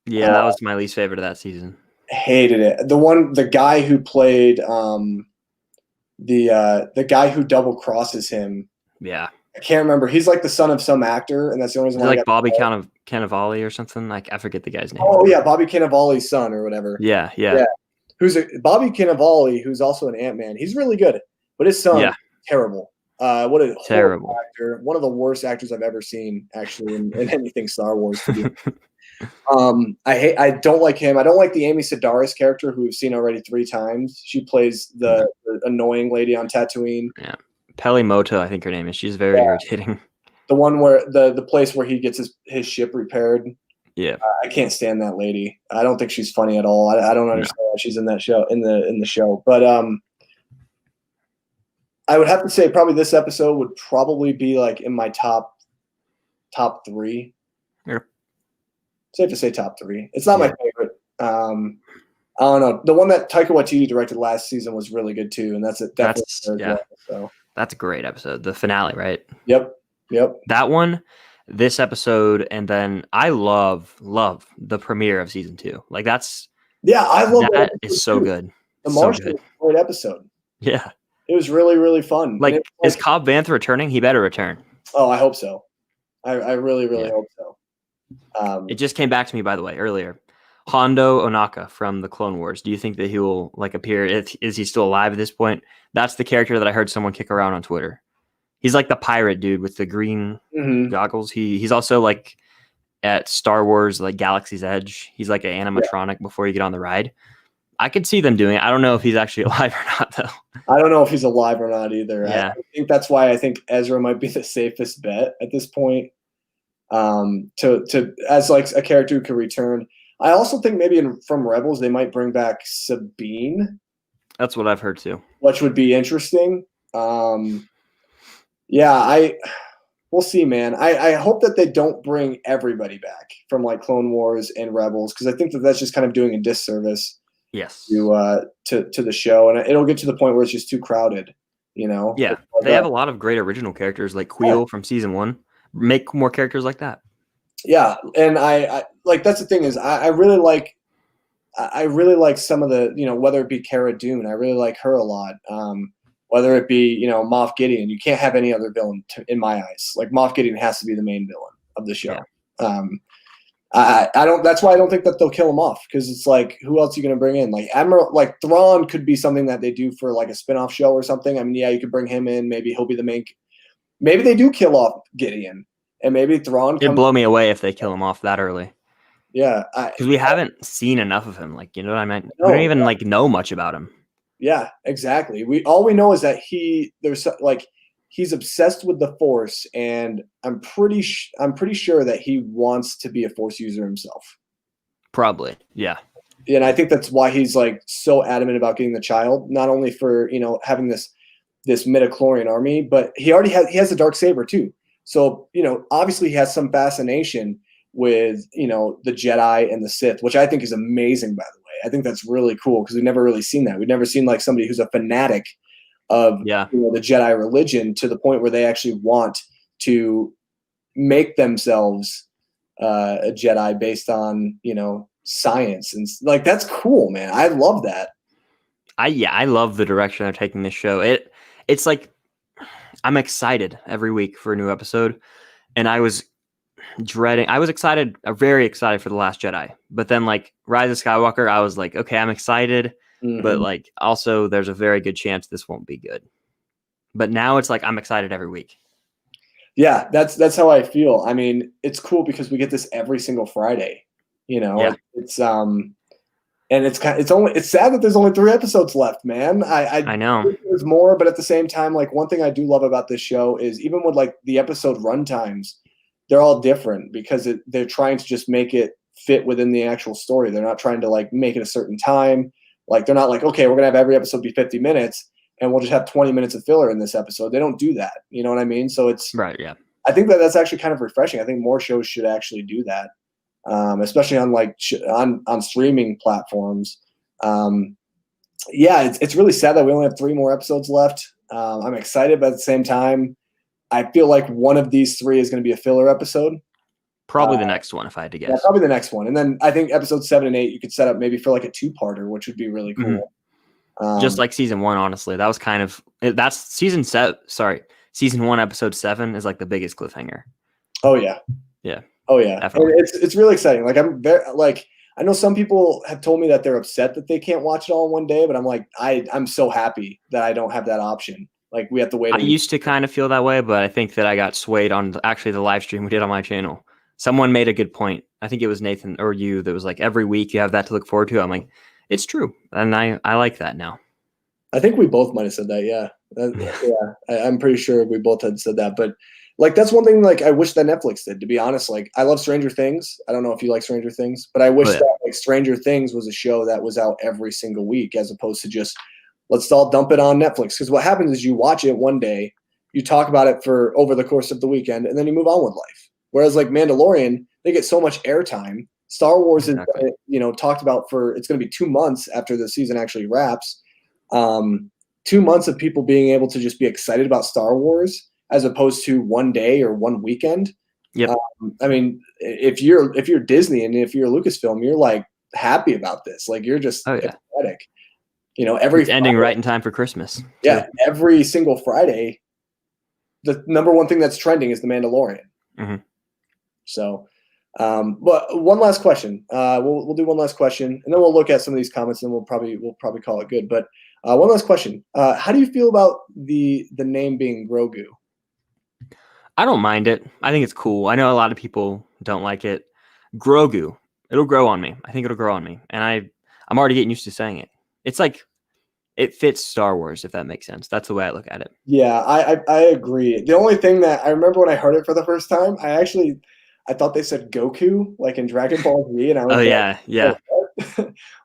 Yeah, that was my least favorite of that season. Hated it. The guy who played the guy who double crosses him. Yeah, I can't remember. He's like the son of some actor, and that's the only reason why. Like Bobby Cannavale or something. Like I forget the guy's name. Oh yeah, Bobby Cannavale's son or whatever. Yeah. Bobby Cannavale, who's also an Ant-Man. He's really good, but his son, terrible. What a terrible actor. One of the worst actors I've ever seen, actually, in anything Star Wars. I don't like him. I don't like the Amy Sedaris character who we've seen already 3 times. She plays the annoying lady on Tatooine. Yeah, Peli Mota, I think her name is. She's very irritating. The one where the place where he gets his ship repaired. Yeah, I can't stand that lady. I don't think she's funny at all. I don't understand why she's in that show in the show. But I would have to say probably this episode would probably be like in my top 3. Yeah. Safe to say top 3. It's not my favorite. I don't know. The one that Taika Waititi directed last season was really good too, and that's definitely so. That's a great episode. The finale, right? Yep. That one, this episode, and then I love the premiere of season 2. Like that's I love that. Is so good. The Martian was a great episode. Yeah. It was really, really fun. Like, is Cobb Vanth returning? He better return. Oh, I hope so. I really, really hope so. It just came back to me, by the way, earlier. Hondo Onaka from the Clone Wars. Do you think that he will like appear? Is he still alive at this point? That's the character that I heard someone kick around on Twitter. He's like the pirate dude with the green goggles. He's also like at Star Wars, like Galaxy's Edge. He's like an animatronic before you get on the ride. I could see them doing it. I don't know if he's actually alive or not, though. I don't know if he's alive or not either. Yeah. I think that's why I think Ezra might be the safest bet at this point. To as like a character who could return. I also think maybe from Rebels they might bring back Sabine. That's what I've heard too. Which would be interesting. We'll see, man. I hope that they don't bring everybody back from like Clone Wars and Rebels because I think that's just kind of doing a disservice. Yes. To the show, and it'll get to the point where it's just too crowded. Yeah, they have a lot of great original characters like Queel from season 1. Make more characters like that. Yeah, and I like that's the thing is I really like some of the whether it be Cara Dune, I really like her a lot. Whether it be Moff Gideon, you can't have any other villain in my eyes. Like Moff Gideon has to be the main villain of the show. Yeah. I don't. That's why I don't think that they'll kill him off because it's like who else are you going to bring in? Like Admiral, like Thrawn could be something that they do for like a spinoff show or something. I mean, yeah, you could bring him in. Maybe he'll be the main. Maybe they do kill off Gideon. And maybe Thrawn. It'd blow me away if they kill him off that early. Yeah, because we haven't seen enough of him. Like, you know what I mean? We don't even know much about him. Yeah, exactly. All we know is that there's like he's obsessed with the Force, and I'm pretty sure that he wants to be a Force user himself. Probably, yeah. And I think that's why he's like so adamant about getting the child, not only for, you know, having this midichlorian army, but he has a dark saber too. So, you know, obviously he has some fascination with, you know, the Jedi and the Sith, which I think is amazing, by the way. I think that's really cool because we've never really seen that. We've never seen like somebody who's a fanatic of, you know, the Jedi religion to the point where they actually want to make themselves a Jedi based on, you know, science. And like, that's cool, man. I love that. I love the direction they're taking this show. It's like I'm excited every week for a new episode, and I was excited, very excited for The Last Jedi. But then like Rise of Skywalker, I was like, okay, I'm excited, but like also there's a very good chance this won't be good. But now it's like I'm excited every week. Yeah, that's how I feel. I mean, it's cool because we get this every single Friday. You know, yeah. And it's sad that there's only 3 episodes left, man. I know there's more, but at the same time, like one thing I do love about this show is even with like the episode run times, they're all different because they're trying to just make it fit within the actual story. They're not trying to like make it a certain time. Like they're not like, okay, we're gonna have every episode be 50 minutes and we'll just have 20 minutes of filler in this episode. They don't do that. You know what I mean? So it's right. Yeah. I think that's actually kind of refreshing. I think more shows should actually do that. Especially on like on streaming platforms. Yeah, it's really sad that we only have 3 more episodes left. I'm excited, but at the same time, I feel like one of these 3 is going to be a filler episode. Probably the next one, if I had to guess. Yeah, probably the next one. And then I think episodes 7 and 8 you could set up maybe for like a 2-parter, which would be really cool. Just like season 1, honestly, that was kind of that's season 1, episode 7 is like the biggest cliffhanger. Oh yeah. Yeah. Oh yeah, it's really exciting. Like I know some people have told me that they're upset that they can't watch it all in one day, but I'm like I'm so happy that I don't have that option. Like we have to wait. I used to kind of feel that way, but I think that I got swayed on actually the live stream we did on my channel. Someone made a good point. I think it was Nathan or you that was like every week you have that to look forward to. I'm like, it's true, and I like that now. I think we both might have said that. Yeah, I'm pretty sure we both had said that, but. Like, that's one thing, like, I wish that Netflix did, to be honest. Like, I love Stranger Things. I don't know if you like Stranger Things, but I wish that, like, Stranger Things was a show that was out every single week as opposed to just, let's all dump it on Netflix. Because what happens is you watch it one day, you talk about it for over the course of the weekend, and then you move on with life. Whereas, like, Mandalorian, they get so much airtime. Star Wars is, you know, talked about it's going to be 2 months after the season actually wraps. 2 months of people being able to just be excited about Star Wars as opposed to one day or one weekend. Yep. I mean, if you're Disney and if you're Lucasfilm, you're like happy about this. Like you're just ecstatic. You know, it's ending right in time for Christmas. Yeah, every single Friday, the number one thing that's trending is The Mandalorian. Mm-hmm. So, but one last question. We'll do one last question, and then we'll look at some of these comments, and we'll probably call it good. But one last question. How do you feel about the name being Grogu? I don't mind it. I think it's cool. I know a lot of people don't like it. Grogu. It'll grow on me. I think it'll grow on me. And I'm already getting used to saying it. It's like it fits Star Wars, if that makes sense. That's the way I look at it. Yeah, I agree. The only thing that I remember when I heard it for the first time, I thought they said Goku, like in Dragon Ball Z, and I was yeah.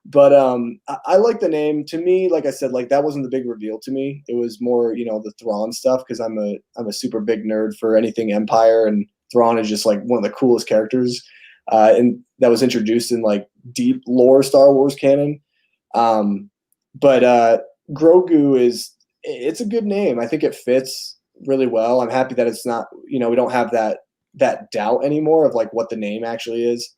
But I like the name. To me, like I said, like that wasn't the big reveal to me. It was more, you know, the Thrawn stuff because I'm a super big nerd for anything Empire, and Thrawn is just like one of the coolest characters, and that was introduced in like deep lore Star Wars canon. But Grogu it's a good name. I think it fits really well. I'm happy that it's not, you know, we don't have that doubt anymore of like what the name actually is.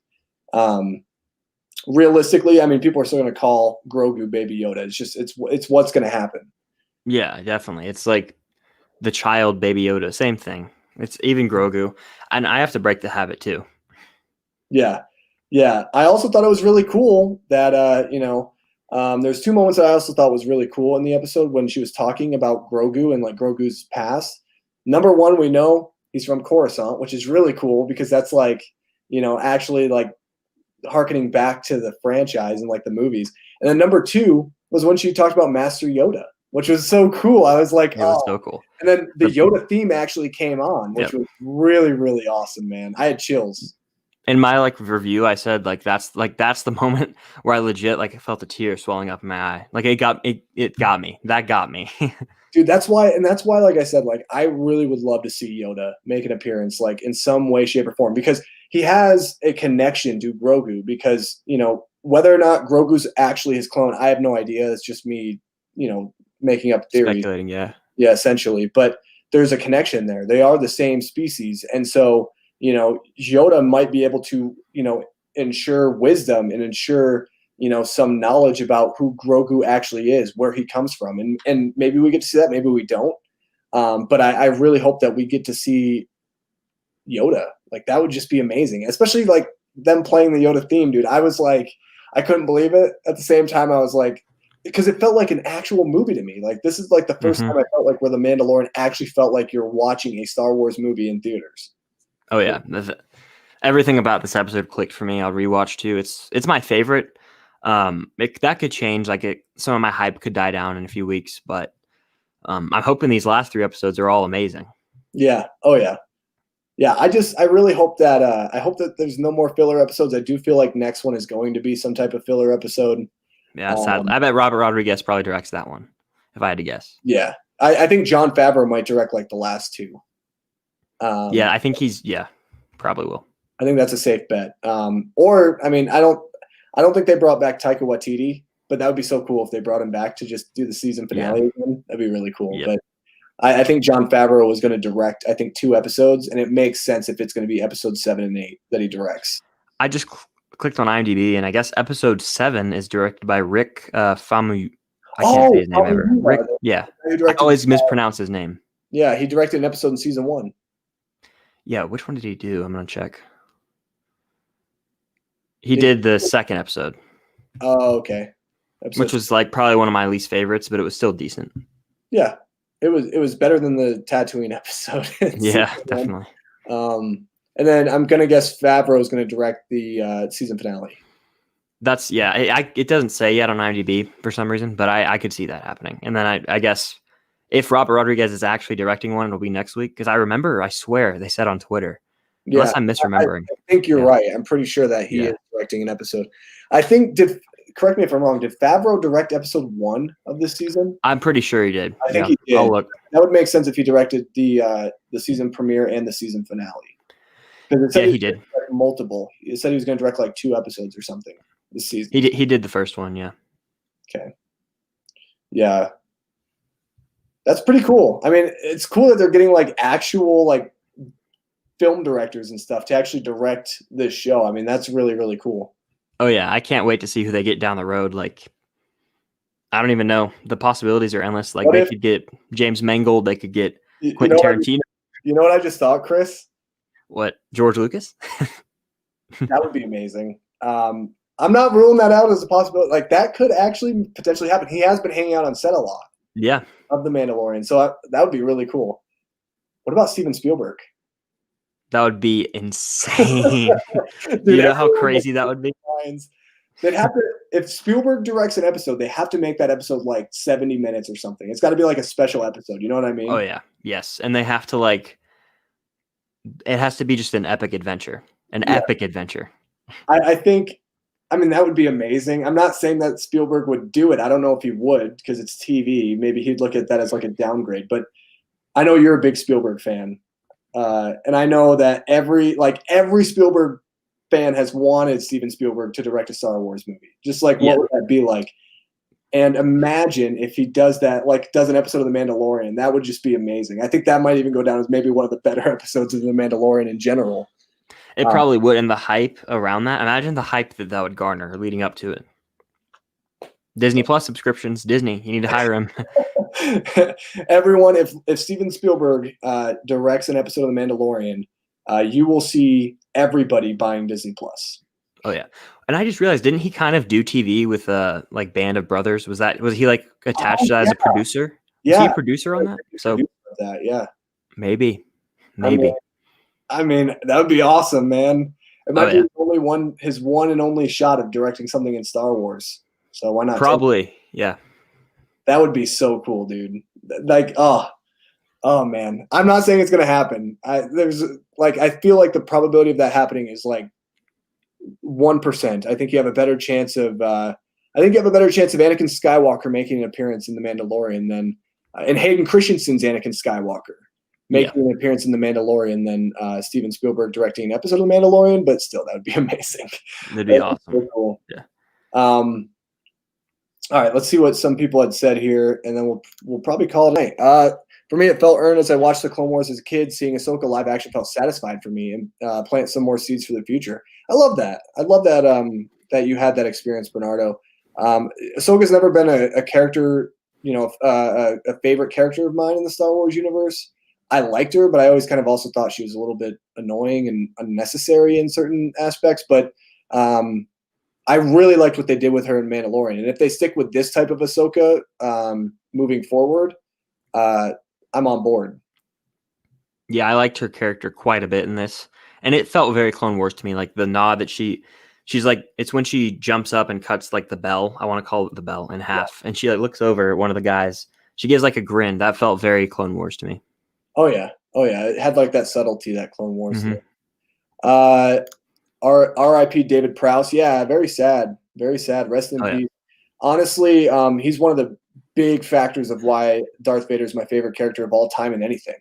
Realistically, I mean, people are still going to call Grogu Baby Yoda. It's just it's what's going to happen. Yeah, definitely. It's like the child Baby Yoda, same thing. It's even Grogu, and I have to break the habit too. Yeah. I also thought it was really cool that you know, there's 2 moments that I also thought was really cool in the episode when she was talking about Grogu and like Grogu's past. Number one, we know he's from Coruscant, which is really cool because that's like, you know, actually like harkening back to the franchise and like the movies. And then number 2 was when she talked about Master Yoda, which was so cool. I was like, It was so cool. And then the Yoda theme actually came on, which was really, really awesome, man. I had chills. In my like review, I said that's the moment where I legit like felt a tear swelling up in my eye. Like it got me. That got me. Dude, that's why, like I said, like I really would love to see Yoda make an appearance, like in some way, shape, or form, because he has a connection to Grogu. Because whether or not Grogu's actually his clone, I have no idea. It's just me, making up theories. Speculating, yeah, essentially. But there's a connection there. They are the same species, and so Yoda might be able to ensure wisdom and ensure some knowledge about who Grogu actually is, where he comes from, and maybe we get to see that, maybe we don't. But I really hope that we get to see Yoda. Like that would just be amazing, especially like them playing the Yoda theme, dude. I was like, I couldn't believe it. At the same time, I was like, because it felt like an actual movie to me. Like this is like the first time I felt like where The Mandalorian actually felt like you're watching a Star Wars movie in theaters. Oh yeah, everything about this episode clicked for me. I'll rewatch too. It's my favorite. That could change. Like some of my hype could die down in a few weeks, but I'm hoping these last 3 episodes are all amazing. Yeah. Oh yeah. Yeah. I really hope that I hope that there's no more filler episodes. I do feel like next one is going to be some type of filler episode. Yeah, sadly. I bet Robert Rodriguez probably directs that one, if I had to guess. Yeah. I think Jon Favreau might direct like the last 2. Yeah, I think probably will. I think that's a safe bet. Or I mean, I don't think they brought back Taika Waititi, but that would be so cool if they brought him back to just do the season finale again. That'd be really cool. Yep. But I think Jon Favreau was going to direct, I think, 2 episodes, and it makes sense if it's going to be episode 7 and 8 that he directs. I just clicked on IMDb, and I guess episode 7 is directed by Rick Famu. I can't say his name ever. Rick, yeah. I always mispronounce his name. Yeah, he directed an episode in season 1. Yeah, which one did he do? I'm going to check. He did the 2nd episode. Oh, okay. Which was like probably one of my least favorites, but it was still decent. Yeah. It was better than the Tatooine episode. Yeah, definitely. And then I'm going to guess Favreau is going to direct the season finale. That's, it doesn't say yet on IMDb for some reason, but I could see that happening. And then I guess if Robert Rodriguez is actually directing one, it'll be next week. Because I swear, they said on Twitter. Yeah, unless I'm misremembering. I think you're right. I'm pretty sure that he is directing an episode. I think, correct me if I'm wrong, did Favreau direct episode 1 of this season? I'm pretty sure he did. I think he did. I'll look. That would make sense if he directed the season premiere and the season finale. Because he did multiple. He said he was going to direct like 2 episodes or something this season. He did the first one, yeah. Okay. Yeah. That's pretty cool. I mean, it's cool that they're getting like actual like film directors and stuff to actually direct this show. I mean, that's really, really cool. Oh yeah, I can't wait to see who they get down the road. Like, I don't even know. The possibilities are endless. Like, they could get James Mangold. They could get Quentin Tarantino. You know what I just thought, Chris? What, George Lucas? That would be amazing. I'm not ruling that out as a possibility. Like, that could actually potentially happen. He has been hanging out on set a lot. Yeah. Of The Mandalorian. So that would be really cool. What about Steven Spielberg? That would be insane. Dude, you know how crazy that would be? They'd have to, if Spielberg directs an episode, they have to make that episode like 70 minutes or something. It's got to be like a special episode. You know what I mean? Oh, yeah. Yes. And they have to it has to be just an epic adventure. Epic adventure. I think, that would be amazing. I'm not saying that Spielberg would do it. I don't know if he would because it's TV. Maybe he'd look at that as like a downgrade. But I know you're a big Spielberg fan. And I know that every Spielberg fan has wanted Steven Spielberg to direct a Star Wars movie. Just like, what would that be like? And imagine if he does that, like does an episode of The Mandalorian. That would just be amazing. I think that might even go down as maybe one of the better episodes of The Mandalorian in general. It probably would. And the hype around that, imagine the hype that would garner leading up to it. Disney Plus subscriptions, Disney, you need to hire him. Everyone, if Steven Spielberg directs an episode of The Mandalorian, you will see everybody buying Disney Plus. Oh yeah, and I just realized, didn't he kind of do TV with like Band of Brothers? Was he like attached as a producer? Yeah, was he a producer on that? So yeah, maybe. I mean, that would be awesome, man. It might be his one and only shot of directing something in Star Wars. So why not? Probably, yeah. That would be so cool, dude. Like, oh man. I'm not saying it's gonna happen. I feel like the probability of that happening is like 1%. I think you have a better chance of Anakin Skywalker making an appearance in The Mandalorian than and Hayden Christensen's Anakin Skywalker making an appearance in The Mandalorian than Steven Spielberg directing an episode of The Mandalorian, but still, that would be amazing. That'd be awesome. So cool. Yeah. All right, let's see what some people had said here, and then we'll probably call it a night. For me, it felt earned as I watched the Clone Wars as a kid. Seeing Ahsoka live action felt satisfied for me and plant some more seeds for the future. I love that. I love that that you had that experience, Bernardo. Ahsoka's never been a character, a favorite character of mine in the Star Wars universe. I liked her, but I always kind of also thought she was a little bit annoying and unnecessary in certain aspects. But I really liked what they did with her in Mandalorian. And if they stick with this type of Ahsoka moving forward, I'm on board. Yeah, I liked her character quite a bit in this. And it felt very Clone Wars to me, like the nod that she's like, it's when she jumps up and cuts like the bell. I want to call it the bell in half. And she like looks over at one of the guys. She gives like a grin. That felt very Clone Wars to me. Oh yeah. It had like that subtlety, that Clone Wars thing. R.I.P. David Prowse. Yeah, very sad. Very sad. Rest in peace. Honestly, he's one of the big factors of why Darth Vader is my favorite character of all time in anything.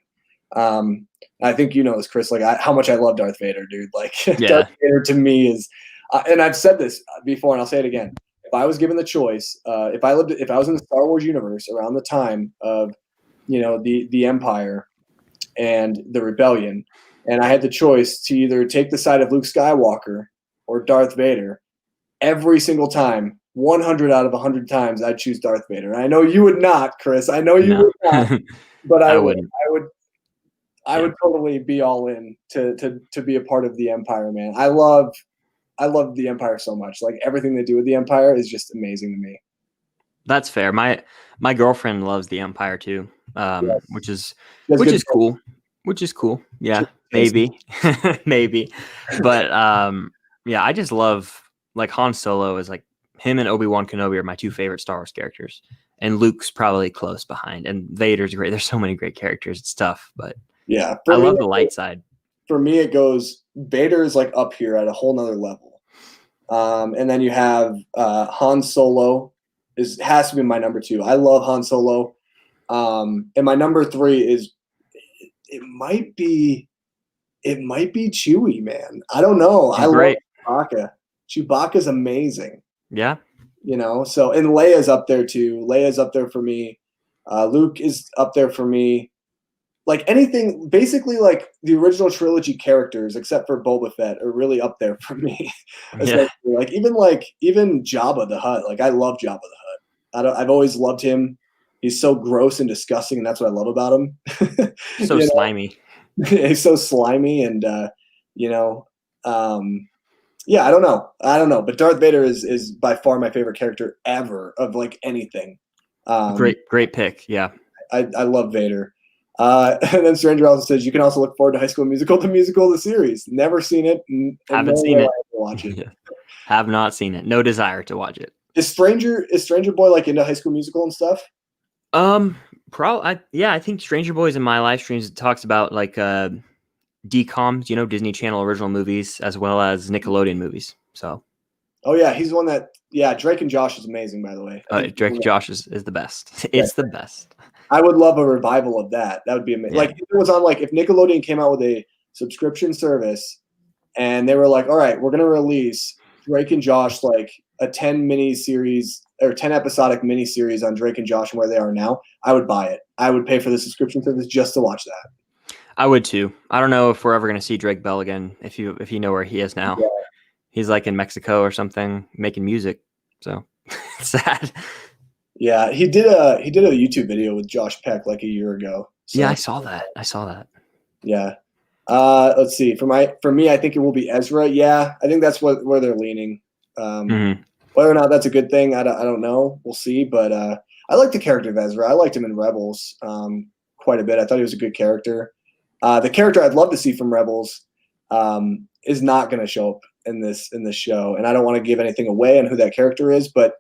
I think you know this, Chris. Like how much I love Darth Vader, dude. Like Darth Vader to me is, and I've said this before, and I'll say it again. If I was given the choice, if I was in the Star Wars universe around the time of, the Empire and the Rebellion, and I had the choice to either take the side of Luke Skywalker or Darth Vader, every single time, 100 out of 100 times, I'd choose Darth Vader. And I know you would not, Chris. I know you would not, but I would. I would totally be all in to be a part of the Empire, man. I love the Empire so much. Like everything they do with the Empire is just amazing to me. That's fair. My girlfriend loves the Empire too, which is cool. Which is cool. Yeah, maybe, maybe. But yeah, I just love like Han Solo is like him and Obi-Wan Kenobi are my two favorite Star Wars characters, and Luke's probably close behind. And Vader's great. There's so many great characters. It's tough, but yeah, I love the light side. For me, it goes Vader is like up here at a whole nother level, and then you have Han Solo has to be my number 2. I love Han Solo, and my number 3 is it might be Chewie, man. I don't know. I love Chewbacca. Chewbacca's amazing. Yeah. So and Leia's up there too. Leia's up there for me. Luke is up there for me. Like anything, basically like the original trilogy characters, except for Boba Fett, are really up there for me. Yeah. Like even Jabba the Hutt. Like I love Jabba the Hutt. I've always loved him. He's so gross and disgusting, and that's what I love about him. So slimy. He's so slimy, and yeah, I don't know, but Darth Vader is by far my favorite character ever of like anything. Great pick. Yeah, I love Vader. And then Stranger also says you can also look forward to High School Musical, the musical, the series. Never seen it. Haven't seen it. Watch it. Have not seen it. No desire to watch it. Is Stranger Boy like into High School Musical and stuff? I think Stranger Boys in my live streams talks about like DCOMs, Disney Channel original movies as well as Nickelodeon movies. So. Oh yeah, he's one that Drake and Josh is amazing, by the way. Drake and Josh is the best. It's the best. I would love a revival of that. That would be amazing. Yeah. Like if it was on if Nickelodeon came out with a subscription service and they were like, all right, we're gonna release Drake and Josh like a 10 mini-series or 10 episodic mini-series on Drake and Josh and where they are now, I would buy it. I would pay for the subscription service just to watch that. I would too. I don't know if we're ever going to see Drake Bell again. If you know where he is now, He's like in Mexico or something making music. So sad. Yeah, he did a YouTube video with Josh Peck like a year ago. So. Yeah, I saw that. Yeah. Let's see. For me, I think it will be Ezra. Yeah, I think that's where they're leaning. Whether or not that's a good thing, I don't know. We'll see. But I like the character of Ezra. I liked him in Rebels quite a bit. I thought he was a good character. The character I'd love to see from Rebels is not going to show up in this show, and I don't want to give anything away on who that character is. But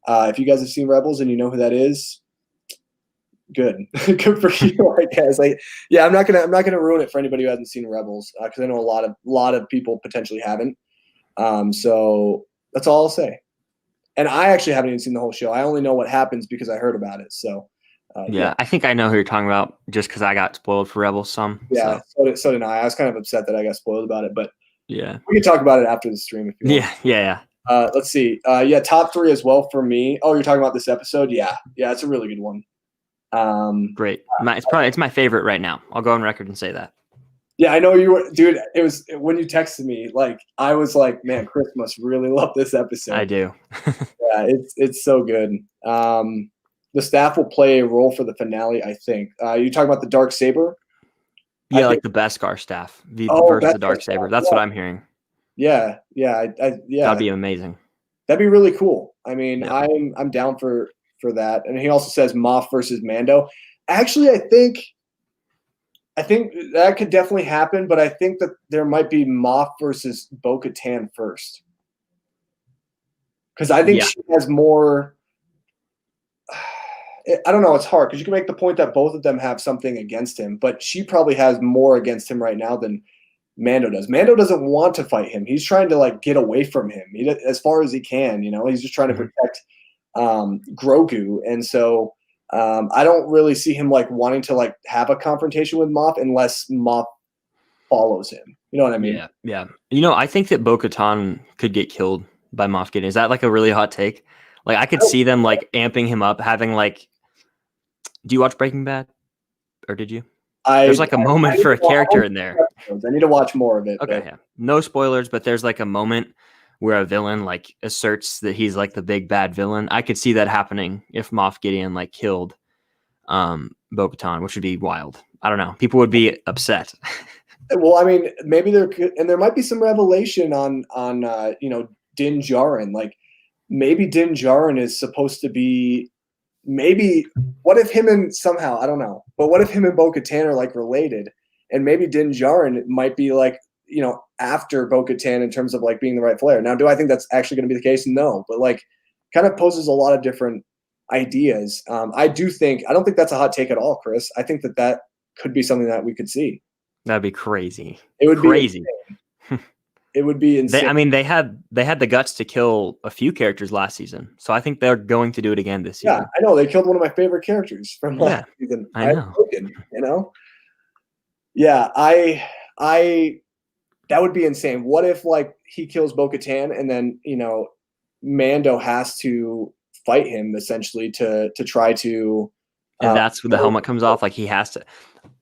if you guys have seen Rebels and you know who that is, Good. Good for you, I guess. Like, yeah, I'm not gonna ruin it for anybody who hasn't seen Rebels, because I know a lot of people potentially haven't. So that's all I'll say. And I actually haven't even seen the whole show. I only know what happens because I heard about it. So yeah, I think I know who you're talking about just because I got spoiled for Rebels some. Yeah, so did I. I was kind of upset that I got spoiled about it, but yeah, we can talk about it after the stream if you want. Yeah. Let's see. Yeah, top 3 as well for me. Oh, you're talking about this episode? Yeah, it's a really good one. Great. It's my favorite right now. I'll go on record and say that. Yeah, I know you were, dude. It was when you texted me. Like, I was like, man, Chris must really love this episode. I do. Yeah, it's so good. The staff will play a role for the finale, I think. You talking about the Darksaber? Yeah, like the Beskar staff versus the Darksaber. That's what I'm hearing. Yeah. That'd be amazing. That'd be really cool. I mean, I'm down for that. And he also says Moff versus Mando. Actually, I think that could definitely happen, but I think that there might be Moff versus Bo-Katan first. Because I think she has more. I don't know. It's hard because you can make the point that both of them have something against him, but she probably has more against him right now than Mando does. Mando doesn't want to fight him. He's trying to like get away from him as far as he can. He's just trying to protect Grogu, and so I don't really see him like wanting to like have a confrontation with Moff unless Moff follows him. You know what I mean? Yeah. I think that Bo-Katan could get killed by Moff Gideon. Is that like a really hot take? Like I could see them like amping him up, having like. Do you watch Breaking Bad, or did you? There's like a moment for a character in there. I need to watch more of it. Okay, yeah. No spoilers, but there's like a moment where a villain like asserts that he's like the big bad villain. I could see that happening if Moff Gideon like killed Bo-Katan, which would be wild. I don't know. People would be upset. Well, I mean, maybe there might be some revelation on Din Djarin. Like maybe Din Djarin is supposed to be. Maybe what if him and somehow I don't know, but what if him and Bo-Katan are like related, and maybe Din Djarin might be like after Bo-Katan in terms of like being the rightful heir. Now, do I think that's actually going to be the case? No, but like kind of poses a lot of different ideas. I don't think that's a hot take at all, Chris. I think that could be something that we could see. That'd be crazy. It would crazy. It would be insane. They had the guts to kill a few characters last season, so I think they're going to do it again this season. Yeah, I know they killed one of my favorite characters from last season. I know. Yeah, that would be insane. What if like he kills Bo-Katan and then Mando has to fight him essentially to try to. And that's when the helmet comes off. Like he has to.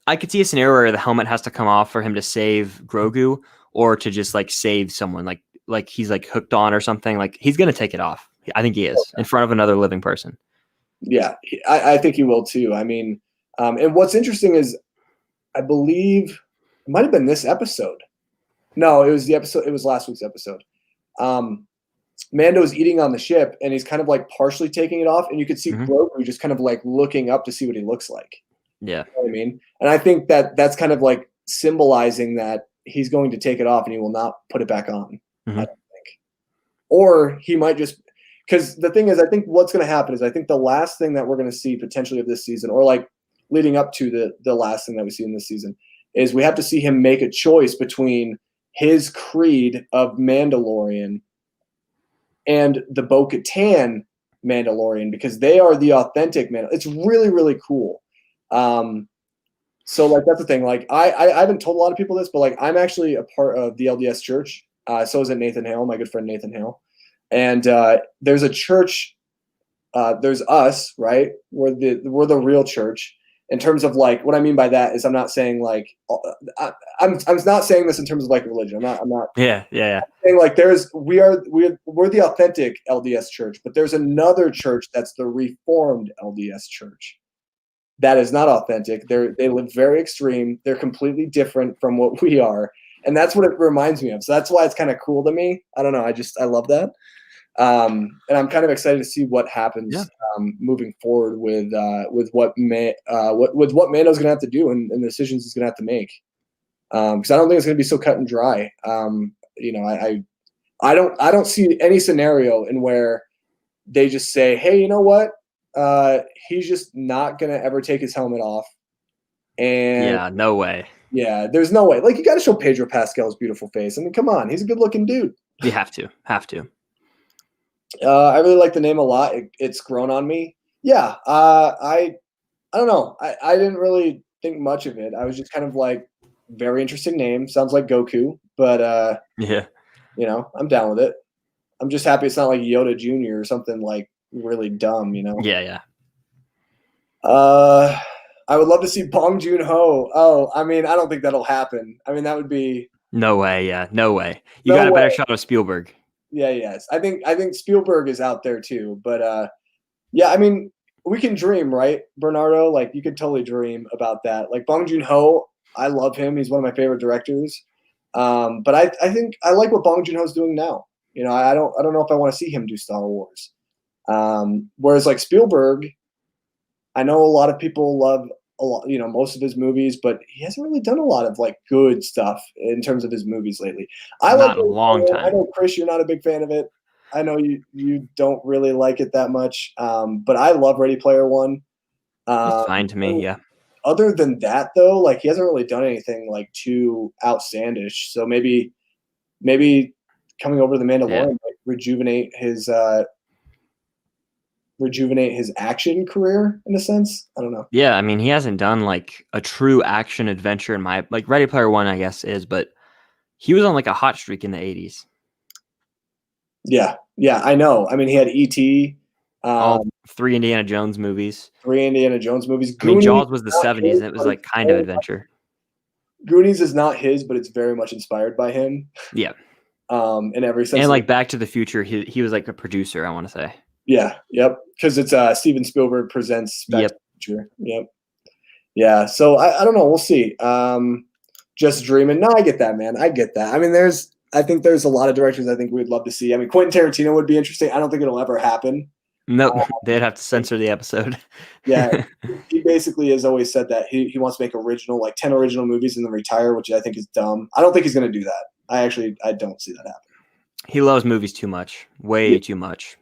I could see a scenario where the helmet has to come off for him to save Grogu. Or to just like save someone, like he's like hooked on or something. Like he's gonna take it off. I think he is in front of another living person. Yeah, I think he will too. I mean, and what's interesting is, I believe it might have been this episode. No, it was the episode. It was last week's episode. Mando's eating on the ship, and he's kind of like partially taking it off, and you could see Grogu just kind of like looking up to see what he looks like. Yeah, you know what I mean, and I think that's kind of like symbolizing that. He's going to take it off and he will not put it back on. I don't think. Or he might just because the thing is, I think what's going to happen is I think the last thing that we're going to see potentially of this season, or like leading up to the last thing that we see in this season, is we have to see him make a choice between his creed of Mandalorian and the Bo-Katan Mandalorian, because they are the authentic Mandalorian. It's really, really cool. So like that's the thing. Like I haven't told a lot of people this, but like I'm actually a part of the LDS church. So is it Nathan Hale, my good friend Nathan Hale. And there's a church. There's us, right? We're the real church. In terms of like what I mean by that is I'm not saying like I'm not saying this in terms of like religion. I'm not. Yeah. I'm saying like we're the authentic LDS church, but there's another church that's the Reformed LDS church. That is not authentic. They live very extreme. They're completely different from what we are. And that's what it reminds me of. So that's why it's kind of cool to me. I don't know. I love that. And I'm kind of excited to see what happens moving forward with what Mando's going to have to do and the decisions he's going to have to make. Because I don't think it's going to be so cut and dry. I don't see any scenario in where they just say, hey, you know what? He's just not gonna ever take his helmet off. And Yeah, no way. yeah, there's no way. Like, you got to show Pedro Pascal's beautiful face. I mean, come on, he's a good-looking dude. You have to. I really like the name a lot. It's grown on me. Yeah, I don't know. I didn't really think much of it. I was just kind of like, very interesting name. Sounds like Goku, but Yeah. you know, I'm down with it. I'm just happy it's not like Yoda Jr. or something like really dumb, you know. Yeah. I would love to see Bong Joon-ho. Oh, I mean, I don't think that'll happen. I mean, that would be No way. Yeah, no way. You no got a way. better shot of Spielberg. Yeah, yes. I think Spielberg is out there too, but yeah, I mean, we can dream, right, Bernardo? Like, you could totally dream about that. Like, Bong Joon-ho, I love him. He's one of my favorite directors. But I think I like what Bong Joon-ho's doing now. You know, I don't know if I want to see him do Star Wars. Whereas like Spielberg, I know a lot of people love a lot, you know, most of his movies, but he hasn't really done a lot of like good stuff in terms of his movies lately. I like Not in a long I time. know Chris, you're not a big fan of it. I know you don't really like it that much, but I love Ready Player One. It's Um, fine to me. Yeah. Other than that, though, like he hasn't really done anything like too outlandish. So maybe coming over to the Yeah. Mandalorian might rejuvenate his action career in a sense. I don't know. Yeah, I mean, he hasn't done like a true action adventure in my like Ready Player One, I guess is, but he was on like a hot streak in the 80s. Yeah, I know. I mean, he had E.T., All um, 3 Indiana Jones movies. 3 Indiana Jones movies. I mean, Goonies Jaws was the not 70s, his, and it was but like it's kind of very adventure. Goonies is not his, but it's very much inspired by him. Yeah. In every sense And of like Back to the Future, he was like a producer, I want to say. yeah, yep. Because it's Steven Spielberg presents Back to Yep. the Future. Yep. Yeah. So I don't know. We'll see. Just dreaming. No, I get that, man. I get that. I mean, I think there's a lot of directors I think we'd love to see. I mean, Quentin Tarantino would be interesting. I don't think it'll ever happen. Nope. They'd have to censor the episode. Yeah, he basically has always said that he wants to make original, like 10 original movies and then retire, which I think is dumb. I don't think he's going to do that. I don't see that happening. He loves movies too much. Way too much.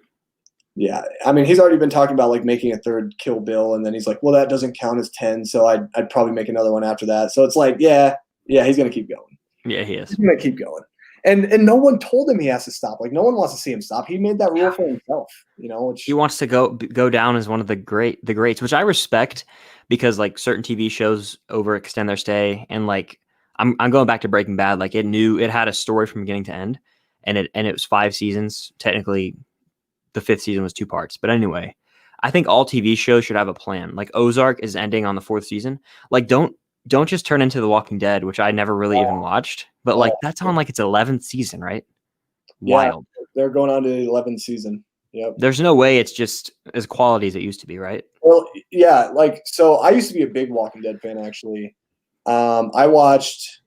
Yeah, I mean, he's already been talking about like making a third Kill Bill, and then he's like, well, that doesn't count as 10, so I'd probably make another one after that. So it's like, yeah, he's going to keep going. Yeah, he is. He's going to keep going. And no one told him he has to stop. Like, no one wants to see him stop. He made that rule for himself, you know. He wants to go down as one of the greats, which I respect because like certain TV shows overextend their stay, and like I'm going back to Breaking Bad. Like it had a story from beginning to end, and it was 5 seasons. Technically, the 5th season was 2 parts, but anyway, I think all TV shows should have a plan. Like Ozark is ending on the 4th season. Like don't just turn into The Walking Dead, which I never really even watched, but like that's on like its 11th season, right? Wild. Yeah, they're going on to the 11th season. Yep. There's no way it's just as quality as it used to be, right? Well, yeah, like so I used to be a big Walking Dead fan actually. I watched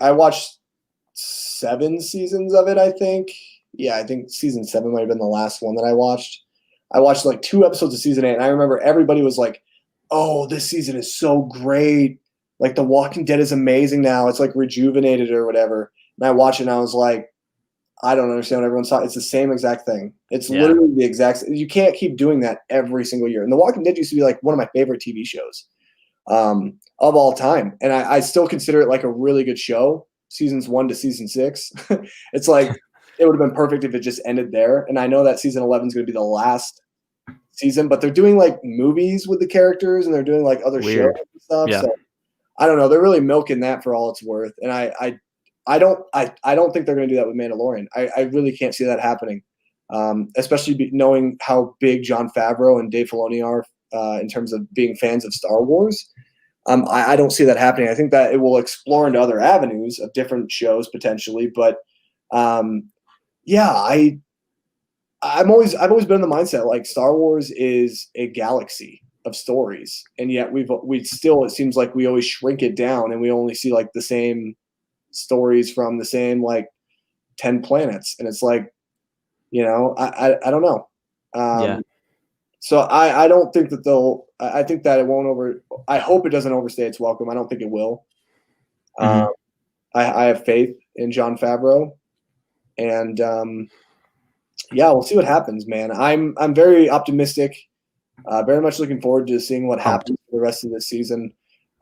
I watched 7 seasons of it, I think. Yeah, I think season 7 might have been the last one that I watched. I watched like 2 episodes of season 8, and I remember everybody was like, "Oh, this season is so great. Like The Walking Dead is amazing now. It's like rejuvenated or whatever." And I watched it and I was like, I don't understand what everyone's talking. It's the same exact thing. It's literally the exact. You can't keep doing that every single year. And The Walking Dead used to be like one of my favorite TV shows of all time, and I still consider it like a really good show. Seasons 1 to season 6, it's like it would have been perfect if it just ended there. And I know that season 11 is going to be the last season, but they're doing like movies with the characters, and they're doing like other shows and stuff. Yeah. So I don't know. They're really milking that for all it's worth, and I don't think they're going to do that with Mandalorian. I really can't see that happening, especially knowing how big Jon Favreau and Dave Filoni are in terms of being fans of Star Wars. I don't see that happening. I think that it will explore into other avenues of different shows potentially, but yeah, I've always been in the mindset like Star Wars is a galaxy of stories, and yet we still, it seems like we always shrink it down and we only see like the same stories from the same like 10 planets, and it's like, you know, I don't know. So I don't think that I think that it won't I hope it doesn't overstay its welcome. I don't think it will. I have faith in Jon Favreau, and yeah, we'll see what happens, man. I'm very optimistic. Very much looking forward to seeing what Pumped. happens for the rest of the season.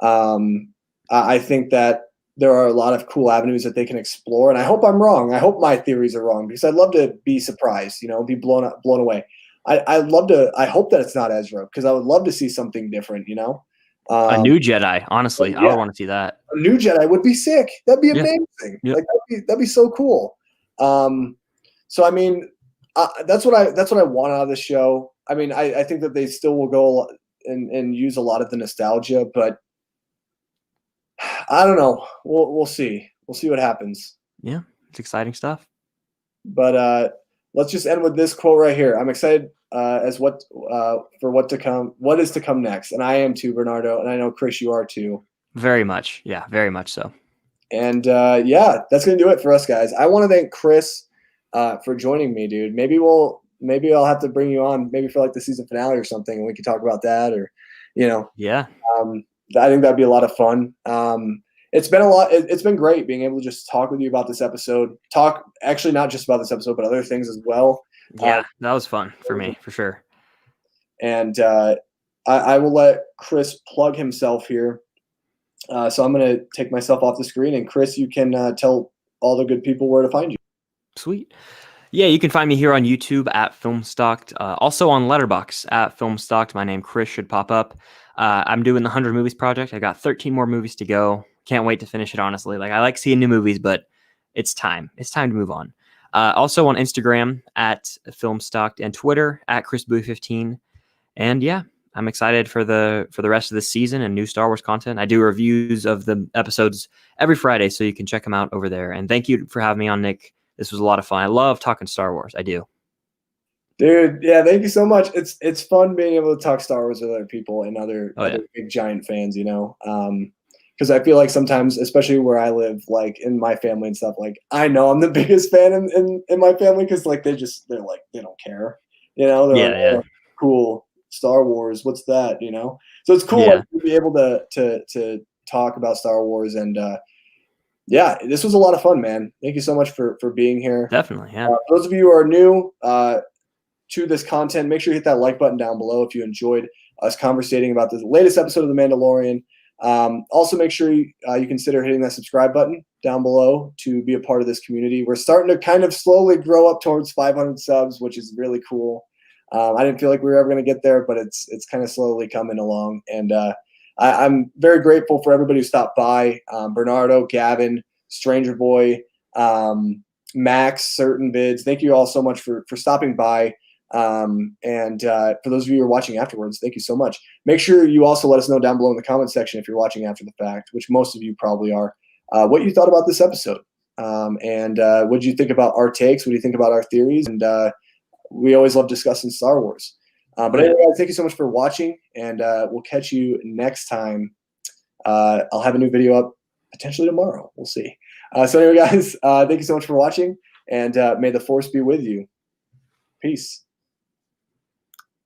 I think that there are a lot of cool avenues that they can explore, and I hope I'm wrong. I hope my theories are wrong because I'd love to be surprised, be blown away. I'd love to. I hope that it's not Ezra because I would love to see something different. A Um, new Jedi, honestly, I yeah, would want to see that. a new Jedi would be sick. That'd be Yeah. amazing. Yep. Like that'd be so cool. So I mean, that's what I want out of the show. I mean, I think that they still will go and use a lot of the nostalgia, but I don't know. We'll see. We'll see what happens. Yeah, it's exciting stuff. But let's just end with this quote right here. I'm excited as for what to come. What is to come next? And I am too, Bernardo, and I know Chris, you are too. Very much. Yeah, very much so. And yeah, that's gonna do it for us, guys. I want to thank Chris for joining me, dude. Maybe I'll have to bring you on, maybe for like the season finale or something, and we can talk about that, or Yeah. I think that'd be a lot of fun. It's been a lot. It's been great being able to just talk with you about this episode. Talk actually not just about this episode, but other things as well. Yeah, that was fun for me, for sure. And I will let Chris plug himself here. So I'm going to take myself off the screen, and Chris, you can tell all the good people where to find you. Sweet. Yeah, you can find me here on YouTube at Filmstocked. Also on Letterboxd at Filmstocked. My name, Chris, should pop up. I'm doing the 100 Movies Project. I got 13 more movies to go. Can't wait to finish it, honestly. Like, I like seeing new movies, but it's time. It's time to move on. Also on Instagram at Filmstocked and Twitter at ChrisBowie15. And yeah, I'm excited for the rest of the season and new Star Wars content. I do reviews of the episodes every Friday, so you can check them out over there. And thank you for having me on, Nick. This was a lot of fun. I love talking Star Wars. I do. Dude, yeah, thank you so much. It's fun being able to talk Star Wars with other people and other big giant fans, because I feel like sometimes, especially where I live, like in my family and stuff, like I know I'm the biggest fan in my family because like they're like they don't care, they're like, oh, cool Star Wars, what's that, So it's cool like, to be able to talk about Star Wars and yeah, this was a lot of fun, man. Thank you so much for being here. Definitely, yeah. For those of you who are new to this content, make sure you hit that like button down below if you enjoyed us conversating about the latest episode of The Mandalorian. Also, make sure you consider hitting that subscribe button down below to be a part of this community. We're starting to kind of slowly grow up towards 500 subs, which is really cool. I didn't feel like we were ever going to get there, but it's kind of slowly coming along. And I'm very grateful for everybody who stopped by. Bernardo, Gavin, Stranger Boy, Max, Certain Vids. Thank you all so much for stopping by. And for those of you who are watching afterwards, thank you so much. Make sure you also let us know down below in the comment section if you're watching after the fact, which most of you probably are, what you thought about this episode. And what do you think about our takes? What do you think about our theories? And we always love discussing Star Wars. But anyway, guys, thank you so much for watching, and we'll catch you next time. I'll have a new video up potentially tomorrow. We'll see. So anyway, guys, thank you so much for watching, and may the Force be with you. Peace.